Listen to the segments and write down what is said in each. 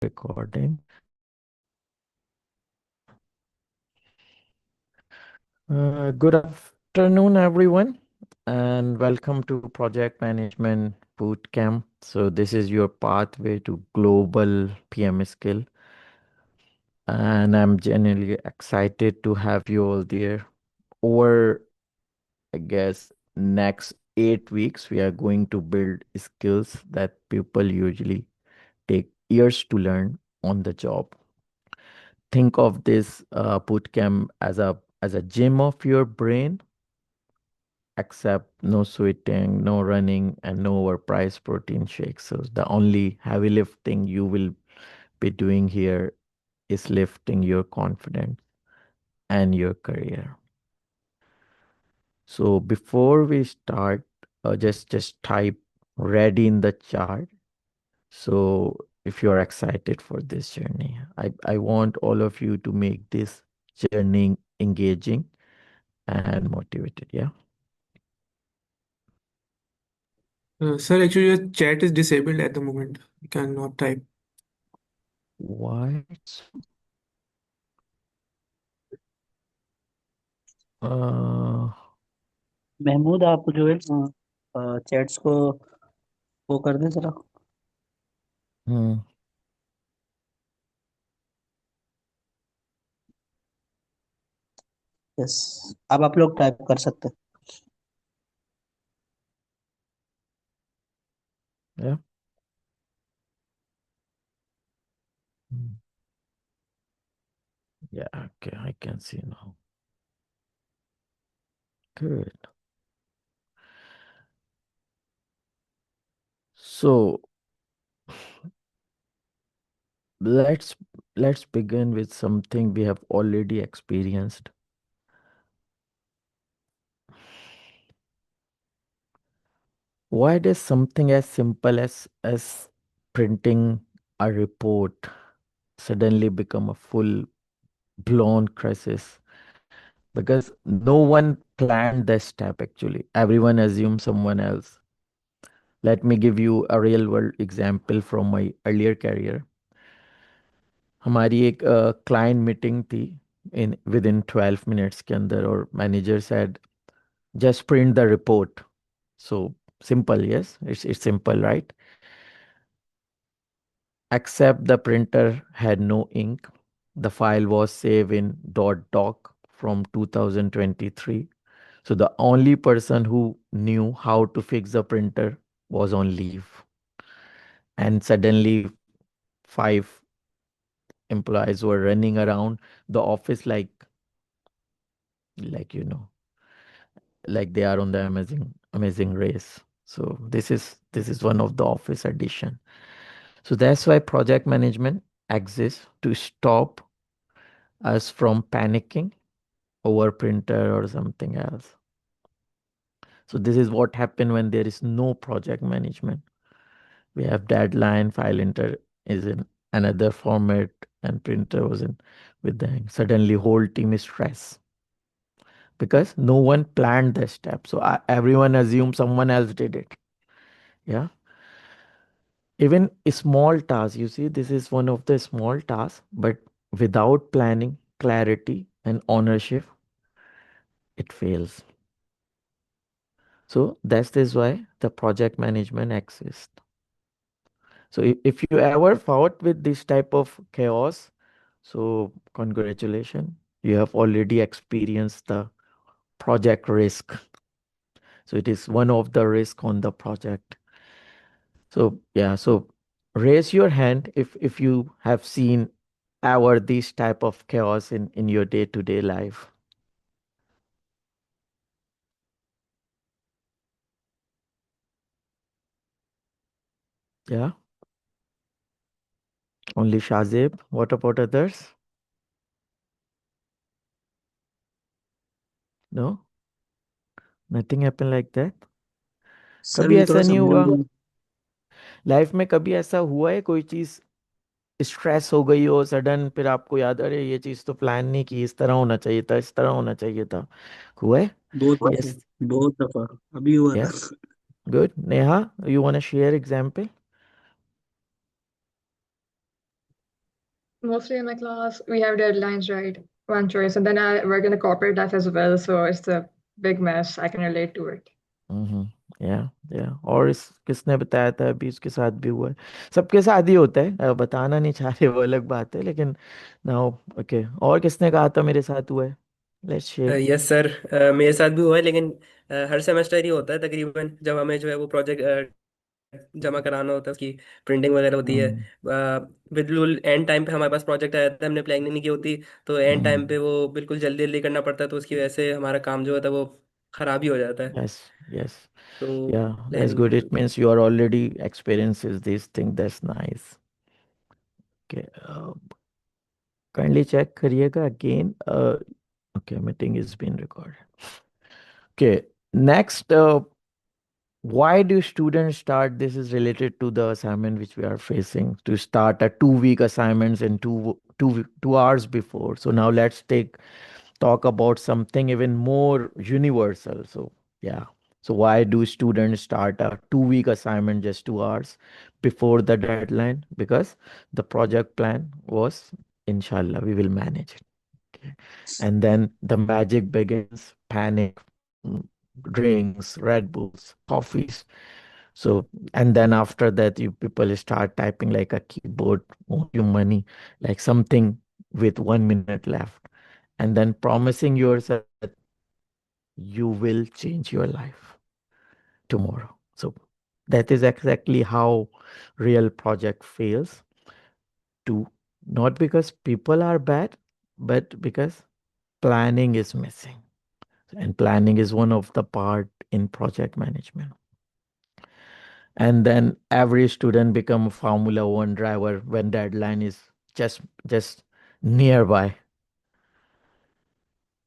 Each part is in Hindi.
recording. Good afternoon, everyone, and welcome to Project Management Bootcamp. So, this is your pathway to global PM skill, and I'm genuinely excited to have you all there. Over, I guess, next 8 weeks, we are going to build skills that people usually take years to learn on the job. Think of this bootcamp as a gym of your brain, except no sweating, no running, and no overpriced protein shakes. So the only heavy lifting you will be doing here is lifting your confidence and your career. So before we start, just type ready in the chat. So if you're excited for this journey, I want all of you to make this journey engaging and motivated. Yeah. Sir, actually, your chat is disabled at the moment. You cannot type. Why? Uh, Mahmood आप जो है चैट्स को वो कर दें जरा। hmm, यस, अब आप लोग टाइप कर सकते हैं। yeah. Hmm. Yeah, okay, I can see now. Good. So let's let's begin with something we have already experienced. Why does something as simple as printing a report suddenly become a full blown crisis? Because no one planned this step actually. Everyone assumed someone else. Let me give you a real world example from my earlier career. हमारी एक क्लाइंट मीटिंग थी इन विद इन 12 मिनट्स के अंदर और manager said just print the report. So simple, yes, it's simple, right? Except the printer had no ink. The file was saved in .doc from 2023. So the only person who knew how to fix the printer was on leave. And suddenly 5 employees were running around the office like you know like they are on the amazing race. So this is one of the office edition. So that's why project management exists, to stop us from panicking over printer or something else. So this is what happened when there is no project management. We have deadline, file enter is in another format, and printer was in with the suddenly whole team is stressed because no one planned the step. So everyone assumed someone else did it. Yeah. Even a small task, you see, this is one of the small tasks, but without planning, clarity, and ownership, it fails. So that's this why the project management exists. So if you ever fought with this type of chaos, so congratulations, you have already experienced the project risk. So it is one of the risk on the project. So yeah, so raise your hand if you have seen ever this type of chaos in your day-to-day life. Yeah, only Shazib. What about others? No, nothing happened like that. Sir कभी मुझे ऐसा थोड़ा नहीं हुआ समझाइए। लाइफ में? कभी ऐसा हुआ है कोई चीज स्ट्रेस हो गई हो सडन, फिर आपको याद, अरे ये चीज तो प्लान नहीं की, इस तरह होना चाहिए था, इस तरह होना चाहिए था? हुआ है? बहुत दफा, यस। बहुत दफा अभी हुआ था। या good. Neha, you want to share example? Mostly in my class, we have deadlines, right? One choice. And then I work in the corporate life as well, so it's a big mess. I can relate to it. हम्म। या और इस किसने बताया था, अभी उसके साथ भी हुआ है। सबके साथ ही होता है, बताना नहीं चाह रहे वो अलग बात है, लेकिन नाउ ओके। और किसने कहा था मेरे साथ हुआ है? Let's share. यस सर, मेरे साथ भी हुआ है, लेकिन हर सेमेस्टर ही होता है तकरीबन, जब हमें जो है वो प्रोजेक्ट जमा कराना होता है, उसकी प्रिंटिंग वगैरह होती है। हम्म। बिल्कुल एंड टाइम पे हमारे पास प्रोजेक्ट आ जाता है, हमने प्लानिंग नहीं की होती, तो एंड टाइम हम्म। पे वो बिल्कुल जल्दी जल्दी करना पड़ता है, तो उसकी वजह से हमारा काम जो होता है वो खराब ही हो जाता है। यस। यस। तो Yeah, that's प्लानिंग good. की It होती है। means you are already experiences this thing. That's nice. Okay. Kindly check करिएगा again. Okay, meeting is being recorded. Okay. Next, why do students start? This is related to the assignment which we are facing. To start a 2 week assignments in 2 hours before. So now let's talk about something even more universal. So, yeah. So, why do students start a 2 week assignment just 2 hours before the deadline? Because the project plan was, inshallah, we will manage it. Okay. And then the magic begins, panic, mm, drinks, Red Bulls, coffees. So, and then after that, you people start typing like a keyboard, owe you money, like something with 1 minute left, and then promising yourself that you will change your life tomorrow. So that is exactly how real project fails too, not because people are bad, but because planning is missing. And planning is one of the part in project management. And then every student become a Formula One driver when deadline is just nearby.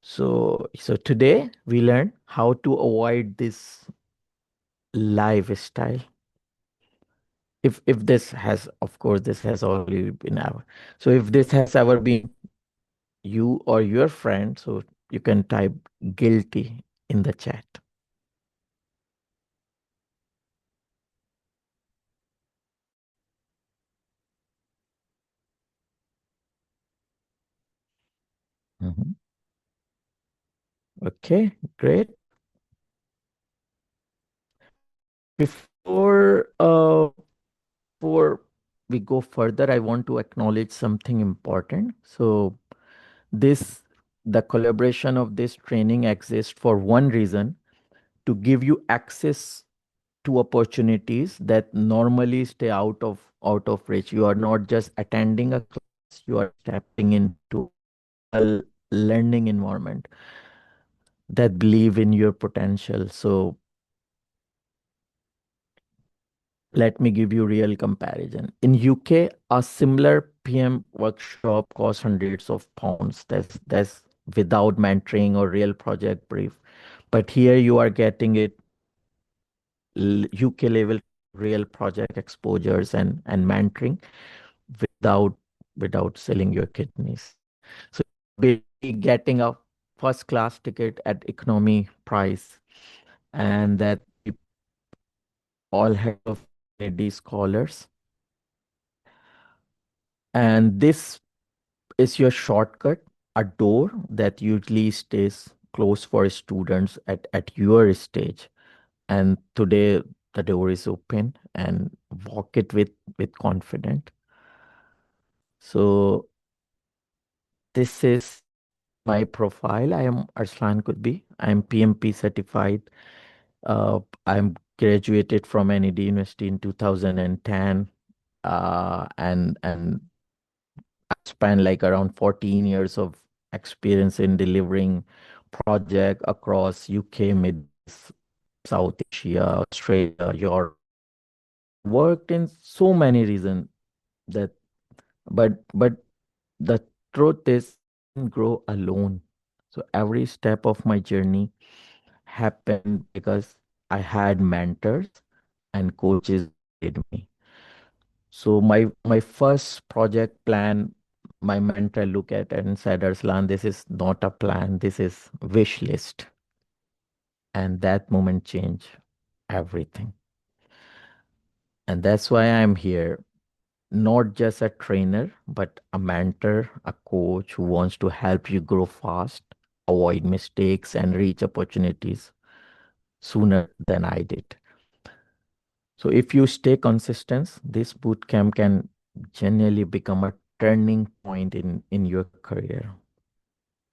So today we learn how to avoid this lifestyle. If this has, of course, this has already been ever. So if this has ever been you or your friend, so you can type guilty in the chat. Mhm. Okay, great. Before before we go further, I want to acknowledge something important. So this the collaboration of this training exists for one reason, to give you access to opportunities that normally stay out of reach. You are not just attending a class, you are stepping into a learning environment that believe in your potential. So let me give you real comparison. In UK, a similar PM workshop costs hundreds of pounds. That's without mentoring or real project brief. But here you are getting it UK level real project exposures and mentoring without selling your kidneys. So basically getting a first class ticket at economy price, and that all head of lady scholars. And this is your shortcut, a door that usually stays closed for students at your stage. And today the door is open, and walk it with confidence. So this is my profile. I am Arslan Kutbi. I am PMP certified. I'm graduated from NED University in 2010. And I spent like around 14 years of experience in delivering project across UK, Mid South Asia, Australia, Europe. Worked in so many reasons that, but the truth is, I didn't grow alone. So every step of my journey happened because I had mentors and coaches guide me. So my first project plan, my mentor looked at it and said, Arslan, this is not a plan, this is wish list. And that moment changed everything. And that's why I'm here. not just a trainer, but a mentor, a coach who wants to help you grow fast, avoid mistakes, and reach opportunities sooner than I did. So if you stay consistent, this boot camp can genuinely become a turning point in your career.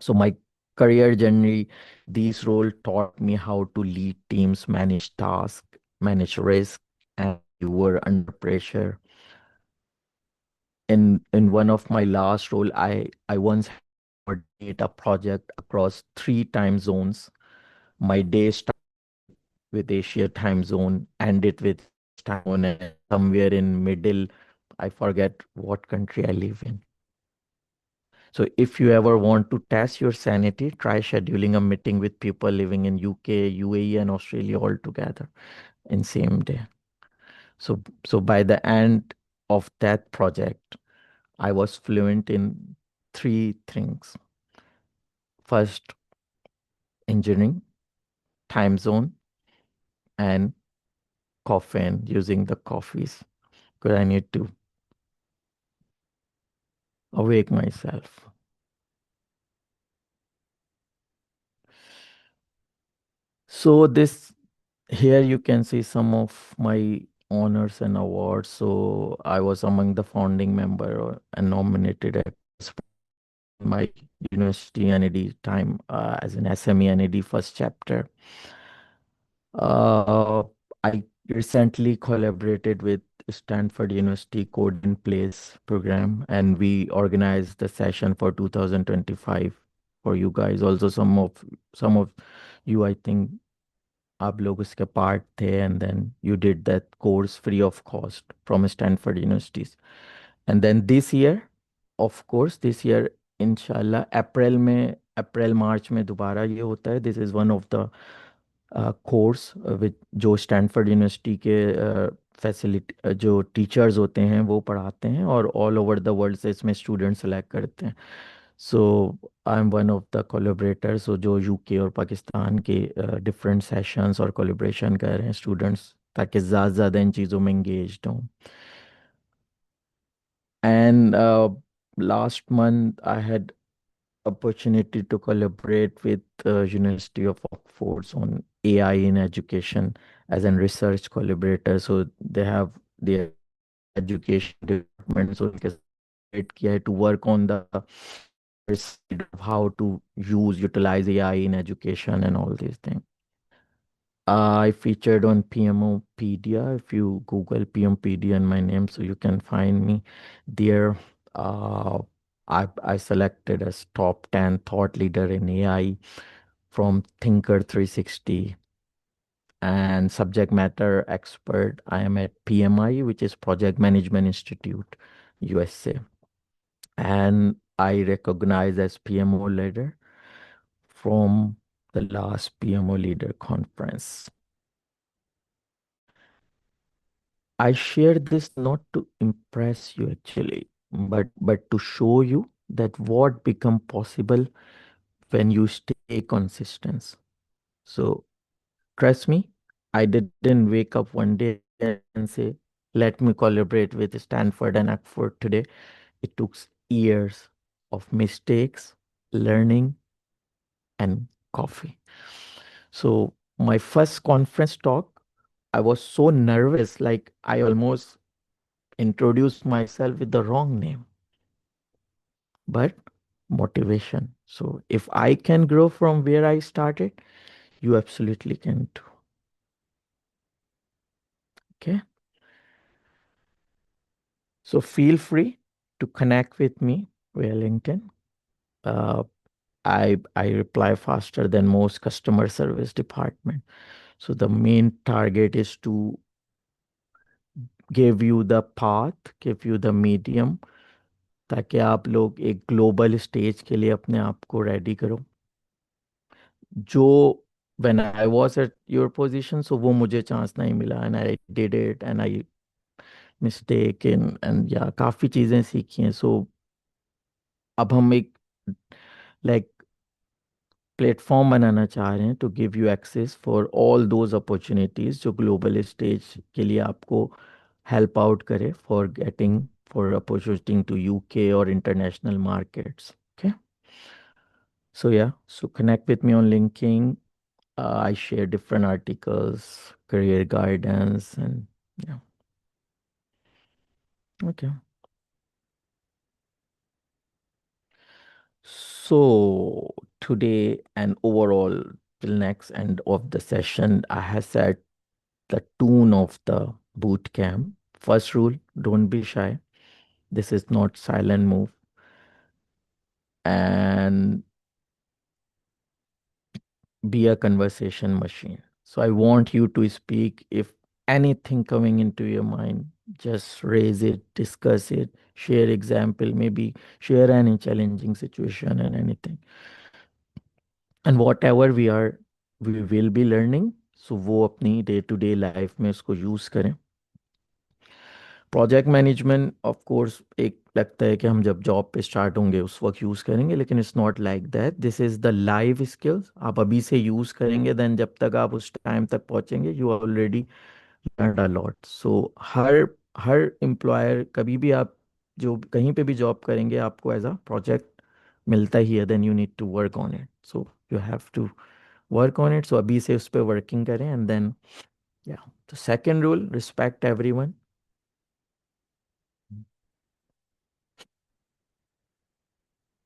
So my career journey, these role taught me how to lead teams, manage tasks, manage risk, and you were under pressure. In one of my last role, I once had to coordinate a project across 3 time zones. My day started with Asia time zone, ended with time zone, and somewhere in middle, I forget what country I live in. So if you ever want to test your sanity, try scheduling a meeting with people living in UK, UAE, and Australia all together in same day. So by the end of that project, I was fluent in 3 things. First, engineering, time zone, and caffeine, using the coffees, because I need to awake myself. So this here you can see some of my honors and awards. So I was among the founding member and nominated as my university NAD time as an SME NAD first chapter. I recently collaborated with Stanford University Code in Place program, and we organized the session for 2025 for you guys. Also, some of you, I think, आप लोग उसके पार्ट थे, and then you did that course free of cost from Stanford universities. And then this year, of course, this year इंशाल्लाह अप्रैल मार्च में दोबारा ये होता है. This is one of the course with जो स्टैनफोर्ड यूनिवर्सिटी के फैसिलिटी जो टीचर्स होते हैं वो पढ़ाते हैं, और ऑल ओवर द वर्ल्ड से इसमें स्टूडेंट सेलेक्ट करते हैं. So I am one of the collaborators, जो यूके और पाकिस्तान के डिफरेंट सेशंस और कोलैबोरेशन कर रहे हैं स्टूडेंट्स, ताकि ज़्यादा इन चीज़ों में इंगेज्ड हों. And last month I had opportunity to collaborate with University of Oxford on AI in education as a research collaborator. So they have their education department, so उनके साथ किया है to work on the side of how to utilize AI in education and all these things. I featured on PMOpedia. If you Google PMOpedia and my name, so you can find me there. Uh, I selected as top 10 thought leader in AI from Thinker 360, and subject matter expert. I am at PMI, which is Project Management Institute, USA, and I recognize as PMO leader from the last PMO leader conference. I share this not to impress you actually, but to show you that what become possible when you stay consistent. So trust me, I didn't wake up one day and say, let me collaborate with Stanford and Oxford today. It took years of mistakes, learning, and coffee. So my first conference talk, I was so nervous, like I almost introduced myself with the wrong name, but motivation. So if I can grow from where I started, you absolutely can too. Okay. So feel free to connect with me via LinkedIn. Uh, I reply faster than most customer service department. So the main target is to give you the path, give you the medium, ताकि आप लोग एक ग्लोबल स्टेज के लिए अपने आप को रेडी करो. जो when I was at your position, so वो मुझे चांस नहीं मिला, and I did it and I mistake and yeah, काफ़ी चीज़ें सीखी हैं. So अब हम एक लाइक प्लेटफॉर्म बनाना चाह रहे हैं to give you access for all those opportunities जो ग्लोबल स्टेज के लिए आपको हेल्प आउट करे for getting for opportunity to UK or international markets. Okay. So yeah, so connect with me on LinkedIn. I share different articles, career guidance, and yeah. Okay. So today and overall till next end of the session, I have set the tune of the boot camp. First rule, don't be shy. This is not silent move. And be a conversation machine. So I want you to speak if anything coming into your mind, just raise it, discuss it, share example, maybe share any challenging situation and anything. And whatever we will be learning, so वो अपनी डे टू डे लाइफ में उसको यूज करें. प्रोजेक्ट मैनेजमेंट ऑफ कोर्स एक लगता है कि हम जब जॉब पे स्टार्ट होंगे उस वक्त यूज़ करेंगे, लेकिन it's not like that. This is the live skills. आप अभी से यूज़ करेंगे, देन जब तक आप उस टाइम तक पहुंचेंगे you already learned a lot. So her her employer, कभी भी आप जो कहीं पे भी जॉब करेंगे, आपको एज अ प्रोजेक्ट मिलता ही है. Then you need to work on it. So you have to work on it. So अभी से उस पर वर्किंग करें. एंड देन या, तो second rule, respect everyone.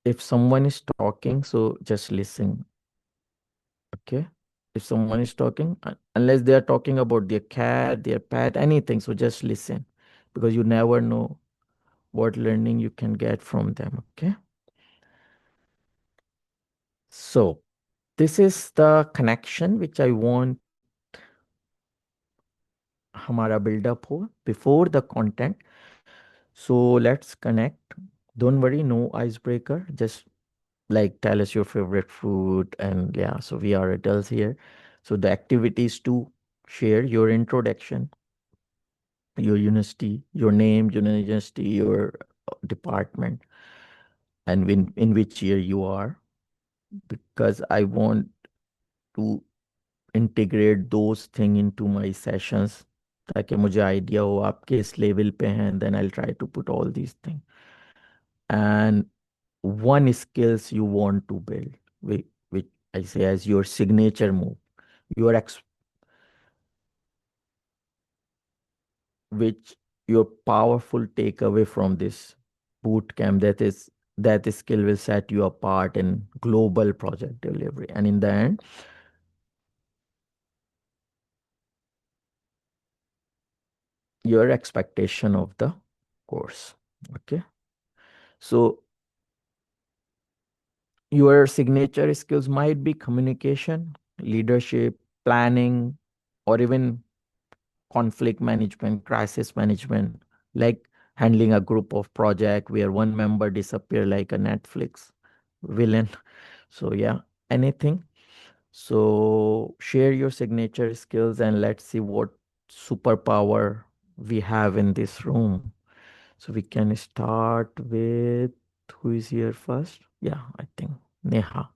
If someone is talking, so just listen. Okay. If someone is talking, unless they are talking about their cat, their pet, anything, so just listen, because you never know what learning you can get from them. Okay. So this is the connection which I want हमारा build up हो before the content. So let's connect. Don't worry, no icebreaker. Just like tell us your favorite food, and yeah, so we are adults here. So the activities to share your introduction, your university, your name, your university, your department, and in which year you are, because I want to integrate those thing into my sessions, ताकि मुझे idea हो आप किस level पे हैं. Then I'll try to put all these things. And one skills you want to build, which I say as your signature move, your which your powerful takeaway from this boot camp, that skill will set you apart in global project delivery, and in the end your expectation of the course. Okay. So your signature skills might be communication, leadership, planning, or even conflict management, crisis management, like handling a group of project where one member disappear like a Netflix villain. So yeah, anything. So share your signature skills and let's see what superpower we have in this room. So we can start with who is here first? Yeah, I think Neha.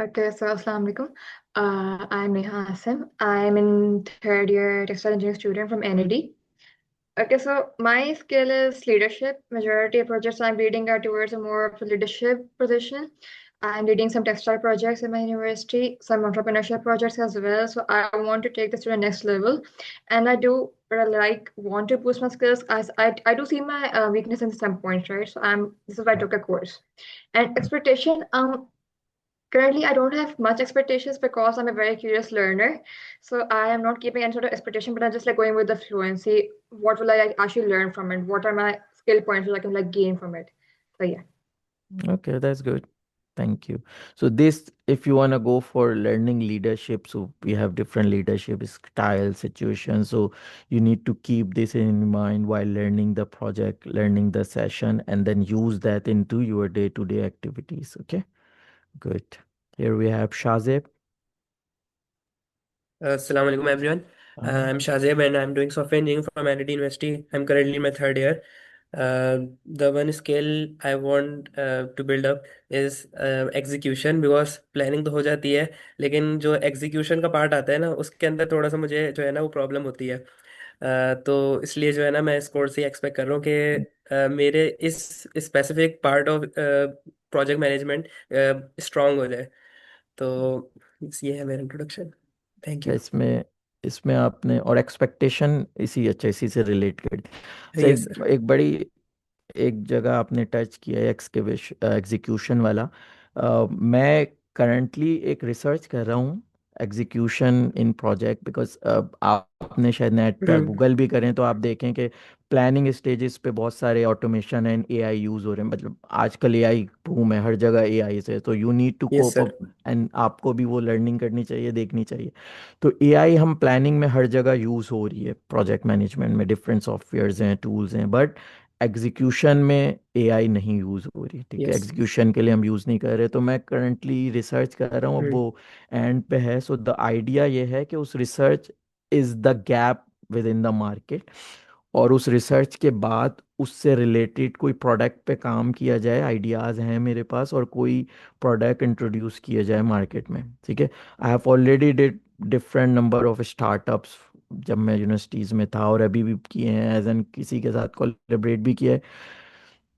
Okay, so Assalamu alaikum. I'm Neha Asim. I'm in third year textile engineering student from NED. Okay, so my skill is leadership. Majority of projects I'm leading are towards a more of a leadership position. I'm leading some textile projects in my university, some entrepreneurship projects as well. So I want to take this to the next level, and I do like want to boost my skills as I do see my weakness in some points, right? So this is why I took a course. And expectation, currently, I don't have much expectations because I'm a very curious learner. So I am not keeping any sort of expectation, but I'm just like going with the flow and see what will I like, actually learn from it. What are my skill points that I can like gain from it. So yeah. Okay, that's good. Thank you. So this, if you want to go for learning leadership, so we have different leadership style situations. So you need to keep this in mind while learning the project, learning the session, and then use that into your day-to-day activities. Okay, good. Here we have Shazib. Assalamu alaikum everyone. I'm Shazib and I'm doing software engineering from NIT University. I'm currently in my third year. The one skill I want to build up is execution, because planning तो हो जाती है, लेकिन जो execution का part आता है ना, उसके अंदर थोड़ा सा मुझे जो है ना वो प्रॉब्लम होती है. तो इसलिए जो है ना मैं इस कोर्स से एक्सपेक्ट कर रहा हूँ कि मेरे इस specific part of project management strong हो जाए। तो ये है मेरा इंट्रोडक्शन। थैंक क्या यू। इसमें इसमें आपने और एक्सपेक्टेशन इसी से रिलेट कर दी। तो यस सर। एक बड़ी एक जगह आपने टच किया है एक्सकेवेशन एग्जीक्यूशन वाला। मैं करंटली एक रिसर्च कर रहा हूँ एग्जीक्यूशन इन प्रोजेक्ट बिकॉज आपने शायद नेट पे हम्म। गूगल भी करें तो आप देखें कि प्लानिंग स्टेजेस पे बहुत सारे ऑटोमेशन एंड एआई यूज़ हो रहे हैं। मतलब आजकल एआई बूम है, हर जगह एआई से, तो you need to yes cope sir. Up and आपको भी वो लर्निंग करनी चाहिए, देखनी चाहिए। तो एआई हम प्लानिंग में हर जगह यूज़ हो रही है, प्रोजेक्ट मैनेजमेंट में डिफरेंट सॉफ्टवेयर्स हैं, टूल्स हैं, बट एग्जीक्यूशन में एआई नहीं यूज़ हो रही। ठीक है, यस। एग्जीक्यूशन के लिए हम यूज़ नहीं कर रहे। तो मैं करंटली रिसर्च कर रहा हूँ, अब हम्म। वो एंड पे है। सो द आइडिया ये है कि उस research is the gap with in the market, और उस रिसर्च के बाद उससे रिलेटेड कोई प्रोडक्ट पे काम किया जाए। आइडियाज़ हैं मेरे पास, और कोई प्रोडक्ट इंट्रोड्यूस किया जाए मार्केट में। ठीक है, I have already did different number of startups जब मैं यूनिवर्सिटीज़ में था, और अभी भी किए हैं, एज एन किसी के साथ कोलैबोरेट भी किया है।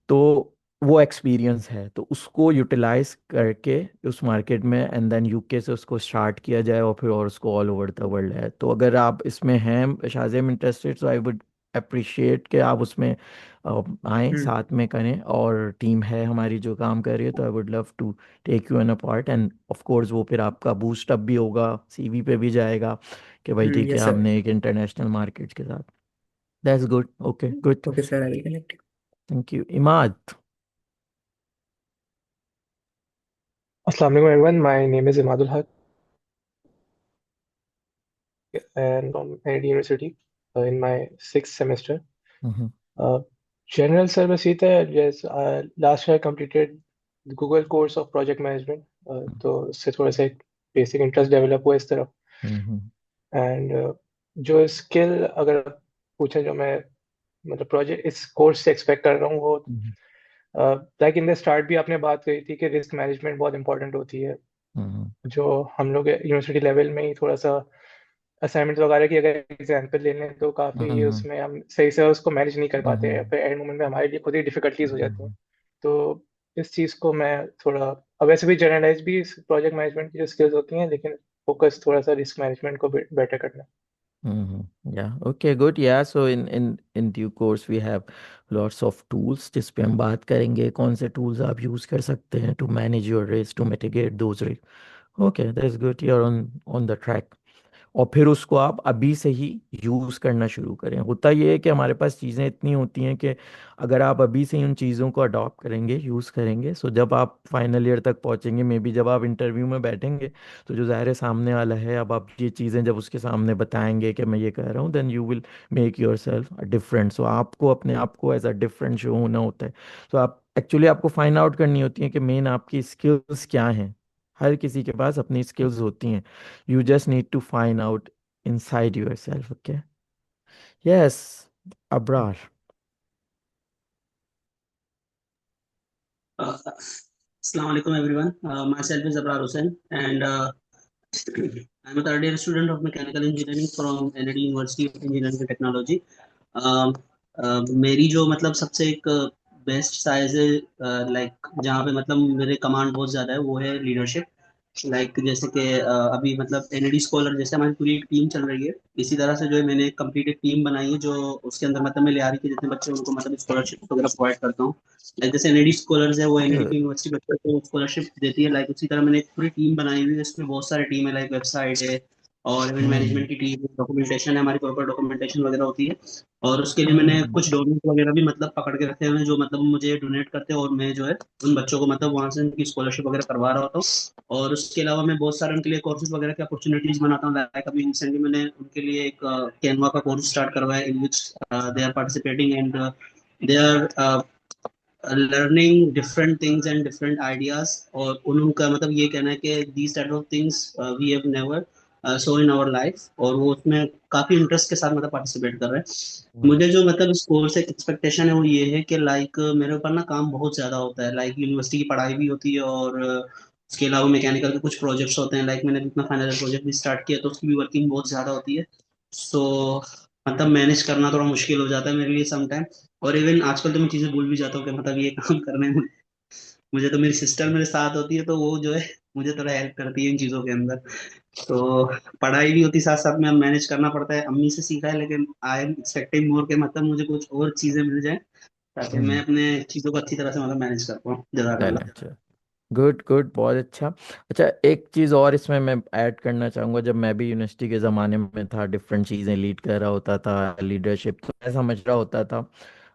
तो वो एक्सपीरियंस है, तो उसको यूटिलाइज करके उस मार्केट में एंड देन यूके से उसको स्टार्ट किया जाए, और फिर और उसको ऑल ओवर द वर्ल्ड है। तो अगर आप इसमें हैं शाज़ेम interested, so I would appreciate कि आप उसमें आएँ, हम्म। साथ में करें, और टीम है हमारी जो काम कर रही है। तो I would love to take you an a part, and of course वो फिर आपका बूस्ट अप भी होगा, सीवी पे भी जाएगा कि भाई ठीक है, यस सर। हमने एक इंटरनेशनल मार्केट के साथ। That's good, okay good. Okay sir, I will connect. Thank you Imad. Assalamualaikum everyone. My name is Imadul Haq and from NIT University in my sixth semester. Hmm Uh, General sir, बस ये था, yes, last year I completed the Google course of project management. तो उससे थोड़ा सा एक बेसिक इंटरेस्ट डेवलप हुआ इस तरफ। हम्म एंड जो स्किल अगर आप पूछें जो मैं मतलब प्रोजेक्ट इस कोर्स से एक्सपेक्ट कर रहा हूँ वो हम्म लाइक इन द स्टार्ट भी आपने बात करी थी कि रिस्क मैनेजमेंट बहुत इंपॉर्टेंट होती है। हम्म जो हम लोग यूनिवर्सिटी लेवल में ही थोड़ा सा असाइनमेंट वगैरह की अगर एग्जाम्पल ले लें तो काफ़ी हम्म उसमें हम सही से उसको मैनेज नहीं कर पाते हैं, हम्म फिर एंड मोमेंट में हमारे लिए खुद ही डिफिकल्टीज हो जाती हैं। हम्म तो इस चीज़ को मैं थोड़ा, अब वैसे भी जनरलाइज भी प्रोजेक्ट मैनेजमेंट की जो स्किल्स होती हैं, लेकिन फोकस थोड़ा सा रिस्क मैनेजमेंट को बेटर करना। yeah, okay, good, yeah. So in due course we have lots of tools जिस पे हम बात करेंगे, कौन से tools आप यूज कर सकते हैं to manage your risk, to mitigate those risks. Okay, that's good, you're on the track. और फिर उसको आप अभी से ही यूज़ करना शुरू करें। होता ये है कि हमारे पास चीज़ें इतनी होती हैं कि अगर आप अभी से ही उन चीज़ों को अडॉप्ट करेंगे, यूज़ करेंगे, सो जब आप फाइनल ईयर तक पहुंचेंगे, मे बी जब आप इंटरव्यू में बैठेंगे, तो जो ज़ाहिर है सामने वाला है, अब आप ये चीज़ें जब उसके सामने बताएंगे कि मैं ये कह रहा हूँ, then you will make yourself different. So आपको अपने आप को एज अ डिफरेंट शो होना होता है। तो आप एक्चुअली आपको फाइंड आउट करनी होती है कि मेन आपकी स्किल्स क्या हैं। हर किसी के पास अपनी स्किल्स होती हैं, you just need to find out inside yourself. Okay, yes, Abrar. Assalamu alaikum everyone. Myself is Abrar Hussain and I'm a third year student of mechanical engineering from NIT University of Engineering and Technology. Um, मेरी जो मतलब सबसे एक बेस्ट साइज है लाइक जहाँ पे मतलब मेरे कमांड बहुत ज़्यादा है वो है लीडरशिप। लाइक जैसे कि अभी मतलब एनडी स्कॉलर जैसे हमारी पूरी एक टीम चल रही है, इसी तरह से जो है मैंने एक कंप्लीट एक टीम बनाई है जो उसके अंदर मतलब मैं ले आ रही थी जितने बच्चे उनको मतलब स्कॉलरशिप वगैरह प्रोवाइड करता हूँ। लाइक जैसे एनडी स्कॉलर्स है वो एनडी Uh, की यूनिवर्सिटी बच्चों को स्कॉलरशिप देती है, लाइक उसी तरह मैंने एक पूरी टीम बनाई हुई है जिसमें बहुत सारी टीम है, लाइक वेबसाइट है और इवेंट hmm, मैनेजमेंट की टीम, डॉक्यूमेंटेशन है, हमारी प्रॉपर डॉक्यूमेंटेशन वगैरह होती है। और उसके लिए मैंने hmm, कुछ डोनेट वगैरह भी मतलब पकड़ के रखे हुए हैं जो मतलब मुझे डोनेट करते हैं और मैं जो है उन बच्चों को मतलब वहां से उनकी स्कॉलरशिप वगैरह करवा रहा होता हूँ। और उसके अलावा मैं बहुत सारे उनके लिए कोर्सेज वगैरह की अपॉर्चुनिटीज बनाता हूँ, लाइक अभी रिसेंटली मैंने उनके लिए एक कैनवा का कोर्स स्टार्ट करवाया in which they are participating and they are learning different things and different ideas. और उनका मतलब ये कहना है कि these type of things we have never saw in our life, और वो उसमें काफी इंटरेस्ट के साथ मतलब पार्टिसिपेट कर रहे हैं। hmm, मुझे जो मतलब इस कोर्स से एक्सपेक्टेशन है वो ये है कि लाइक मेरे ऊपर ना काम बहुत ज्यादा होता है, लाइक यूनिवर्सिटी की पढ़ाई भी होती है और उसके अलावा मैकेनिकल के कुछ प्रोजेक्ट्स होते हैं, लाइक मैंने अपना फाइनल प्रोजेक्ट भी स्टार्ट किया तो उसकी भी वर्किंग बहुत ज्यादा होती है। सो मतलब मैनेज करना थोड़ा मुश्किल हो जाता है मेरे लिए सम टाइम। और इवन आजकल तो मैं चीजें भूल भी जाता हूँ कि मतलब ये काम करने में मुझे तो मेरी सिस्टर मेरे साथ होती है, तो वो जो है मुझे थोड़ा हेल्प करती है इन चीजों के अंदर। तो पढ़ाई भी होती साथ साथ में, अब मैनेज करना पड़ता है। अम्मी से सीखा है, लेकिन आई एम एक्सपेक्टिंग मोर के मतलब मुझे कुछ और चीजें मिल जाए ताकि मैं हम्म। अपने चीजों को अच्छी तरह से मतलब मैनेज कर पाऊँ। नहीं नहीं, जज़ाकल्लाह। अच्छा। गुड गुड, बहुत अच्छा। अच्छा, एक चीज़ और इसमें मैं ऐड करना चाहूँगा। जब मैं भी यूनिवर्सिटी के ज़माने में था, डिफरेंट चीज़ें लीड कर रहा होता था, लीडरशिप तो मैं समझ रहा होता था।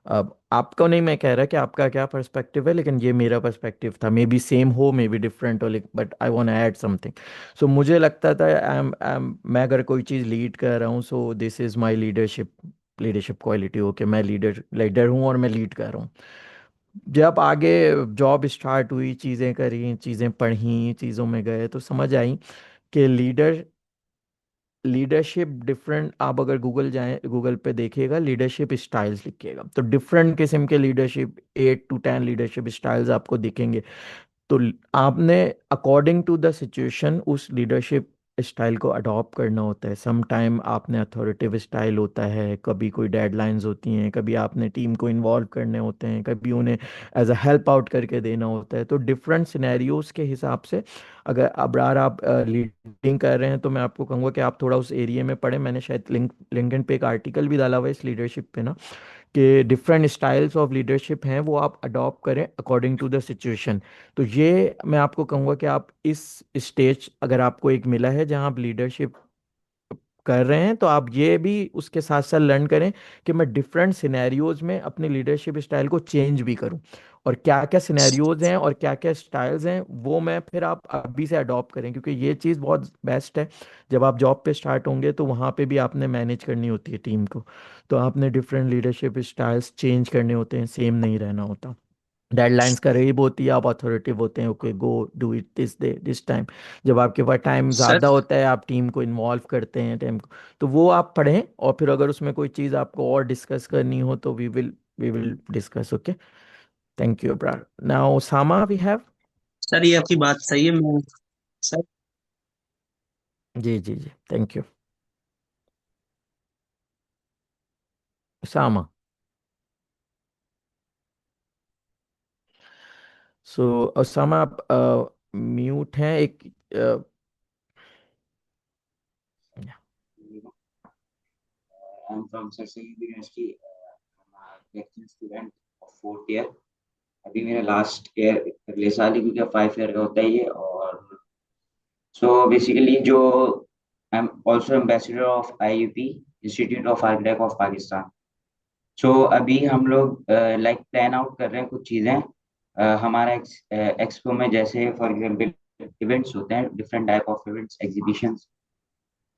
अब आपको नहीं मैं कह रहा कि आपका क्या पर्सपेक्टिव है, लेकिन ये मेरा पर्सपेक्टिव था। मे बी सेम हो, मे बी डिफरेंट हो, but I want add something. So मुझे लगता था मैं अगर कोई चीज़ लीड कर रहा हूँ, so this is my leadership leadership quality. Okay, मैं लीडर लीडर हूँ और मैं लीड कर रहा हूँ। जब आगे जॉब स्टार्ट हुई, चीज़ें करी, चीज़ें पढ़ी, चीज़ों में गए, तो समझ आई कि लीडरशिप डिफरेंट। आप अगर गूगल जाएं, गूगल पे देखिएगा लीडरशिप स्टाइल्स लिखिएगा, तो डिफरेंट किस्म के लीडरशिप 8 to 10 लीडरशिप स्टाइल्स आपको दिखेंगे। तो आपने अकॉर्डिंग टू द सिचुएशन उस लीडरशिप स्टाइल को अडॉप्ट करना होता है। सम टाइम आपने अथॉरिटेटिव स्टाइल होता है, कभी कोई डेडलाइंस होती हैं, कभी आपने टीम को इन्वॉल्व करने होते हैं, कभी उन्हें एज अ हेल्प आउट करके देना होता है। तो डिफरेंट सिनेरियोज के हिसाब से अगर अबरार आप लीडिंग कर रहे हैं, तो मैं आपको कहूँगा कि आप थोड़ा उस एरिया में पढ़ें। मैंने शायद लिंक्डइन पे एक आर्टिकल भी डाला हुआ है इस लीडरशिप पे ना, कि डिफरेंट स्टाइल्स ऑफ लीडरशिप हैं, वो आप अडॉप्ट करें अकॉर्डिंग टू द सिचुएशन। तो ये मैं आपको कहूँगा कि आप इस स्टेज अगर आपको एक मिला है जहाँ आप लीडरशिप कर रहे हैं, तो आप ये भी उसके साथ साथ लर्न करें कि मैं डिफरेंट सिनेरियोज में अपनी लीडरशिप स्टाइल को चेंज भी करूं, और क्या क्या सिनेरियोज हैं और क्या क्या स्टाइल्स हैं वो मैं फिर आप अभी से अडॉप्ट करें, क्योंकि ये चीज़ बहुत बेस्ट है। जब आप जॉब पे स्टार्ट होंगे तो वहाँ पे भी आपने मैनेज करनी होती है टीम को, तो आपने डिफरेंट लीडरशिप स्टाइल्स चेंज करने होते हैं, सेम नहीं रहना होता। डेडलाइंस का रेब होती है, आप अथॉरिटेटिव होते हैं, okay go do it this day this time. जब आपके पास टाइम सर ज़्यादा होता है, आप टीम को इन्वॉल्व करते हैं टाइम को। तो वो आप पढ़ें, और फिर अगर उसमें कोई चीज़ आपको और डिस्कस करनी हो तो we will discuss. Okay, thank you Brar. Now Sama we have. Sir ये आपकी बात सही है। मैं सर जी जी जी, थैंक यू सामा। सो सामा, आप म्यूट हैं एक। I'm from Sarsangi University. I'm a student of fourth year. अभी मेरा लास्ट ईयर अगले साल ही, क्योंकि 5 ईयर का होता है ये। और सो बेसिकली जो I am also ambassador of IUP, institute of architect of Pakistan. So अभी हम लोग लाइक प्लान आउट कर रहे हैं कुछ चीज़ें। हमारा एक्सपो में जैसे फॉर एग्जांपल इवेंट्स होते हैं, different type of events, exhibitions.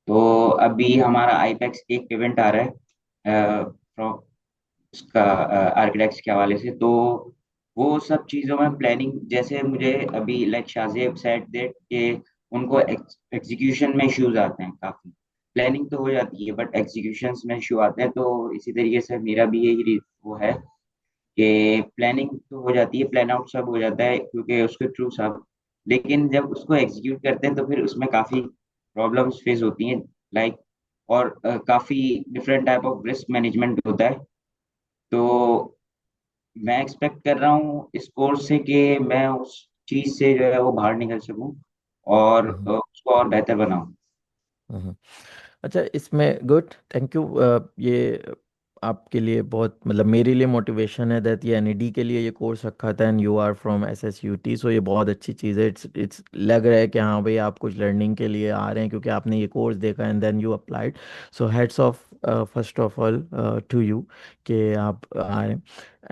तो अभी हमारा आईपेक्स एक इवेंट आ रहा है फ्रॉम उसका आर्किटेक्ट्स के हवाले से। तो वो सब चीज़ों में प्लानिंग, जैसे मुझे अभी लाइक शाहजेब सेड दैट कि उनको एग्जीक्यूशन में इश्यूज आते हैं काफ़ी। प्लानिंग तो हो जाती है बट एग्जीक्यूशंस में इशू आते हैं। तो इसी तरीके से मेरा भी यही वो है कि प्लानिंग तो हो जाती है, प्लान आउट सब हो जाता है क्योंकि उसके थ्रू सब, लेकिन जब उसको एग्जीक्यूट करते हैं तो फिर उसमें काफ़ी प्रॉब्लम्स फेस होती हैं लाइक। और काफ़ी different type of risk management होता है। तो मैं एक्सपेक्ट कर रहा हूँ इस कोर्स से कि मैं उस चीज़ से जो है वो बाहर निकल सकूँ और उसको और बेहतर बनाऊँ। हम्म। अच्छा, इसमें गुड, थैंक यू। ये आपके लिए बहुत, मतलब मेरे लिए मोटिवेशन है दैट ये NED के लिए ये कोर्स रखा था, and you are from SSUT। So ये बहुत अच्छी चीज़ है। इट्स लग रहा है कि हाँ भाई आप कुछ लर्निंग के लिए आ रहे हैं, क्योंकि आपने ये कोर्स देखा and then you applied. So heads off first of all to you कि आप आ रहे हैं।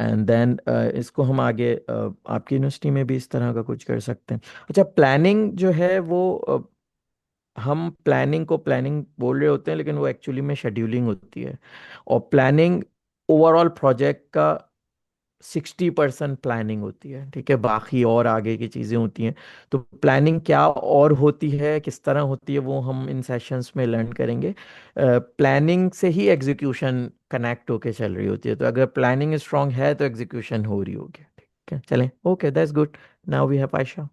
एंड देन इसको हम आगे आपकी यूनिवर्सिटी में भी इस तरह का कुछ कर सकते हैं। अच्छा, प्लानिंग जो है वो हम प्लानिंग को प्लानिंग बोल रहे होते हैं, लेकिन वो एक्चुअली में शेड्यूलिंग होती है। और प्लानिंग ओवरऑल प्रोजेक्ट का 60% प्लानिंग होती है, ठीक है, बाकी और आगे की चीज़ें होती हैं। तो प्लानिंग क्या और होती है, किस तरह होती है, वो हम इन सेशंस में लर्न करेंगे। प्लानिंग से ही एग्जीक्यूशन कनेक्ट होके चल रही होती है, तो अगर प्लानिंग स्ट्रांग है तो एग्जीक्यूशन हो रही होगी। ठीक है, चलें, okay, that's good. Now we have Ayesha.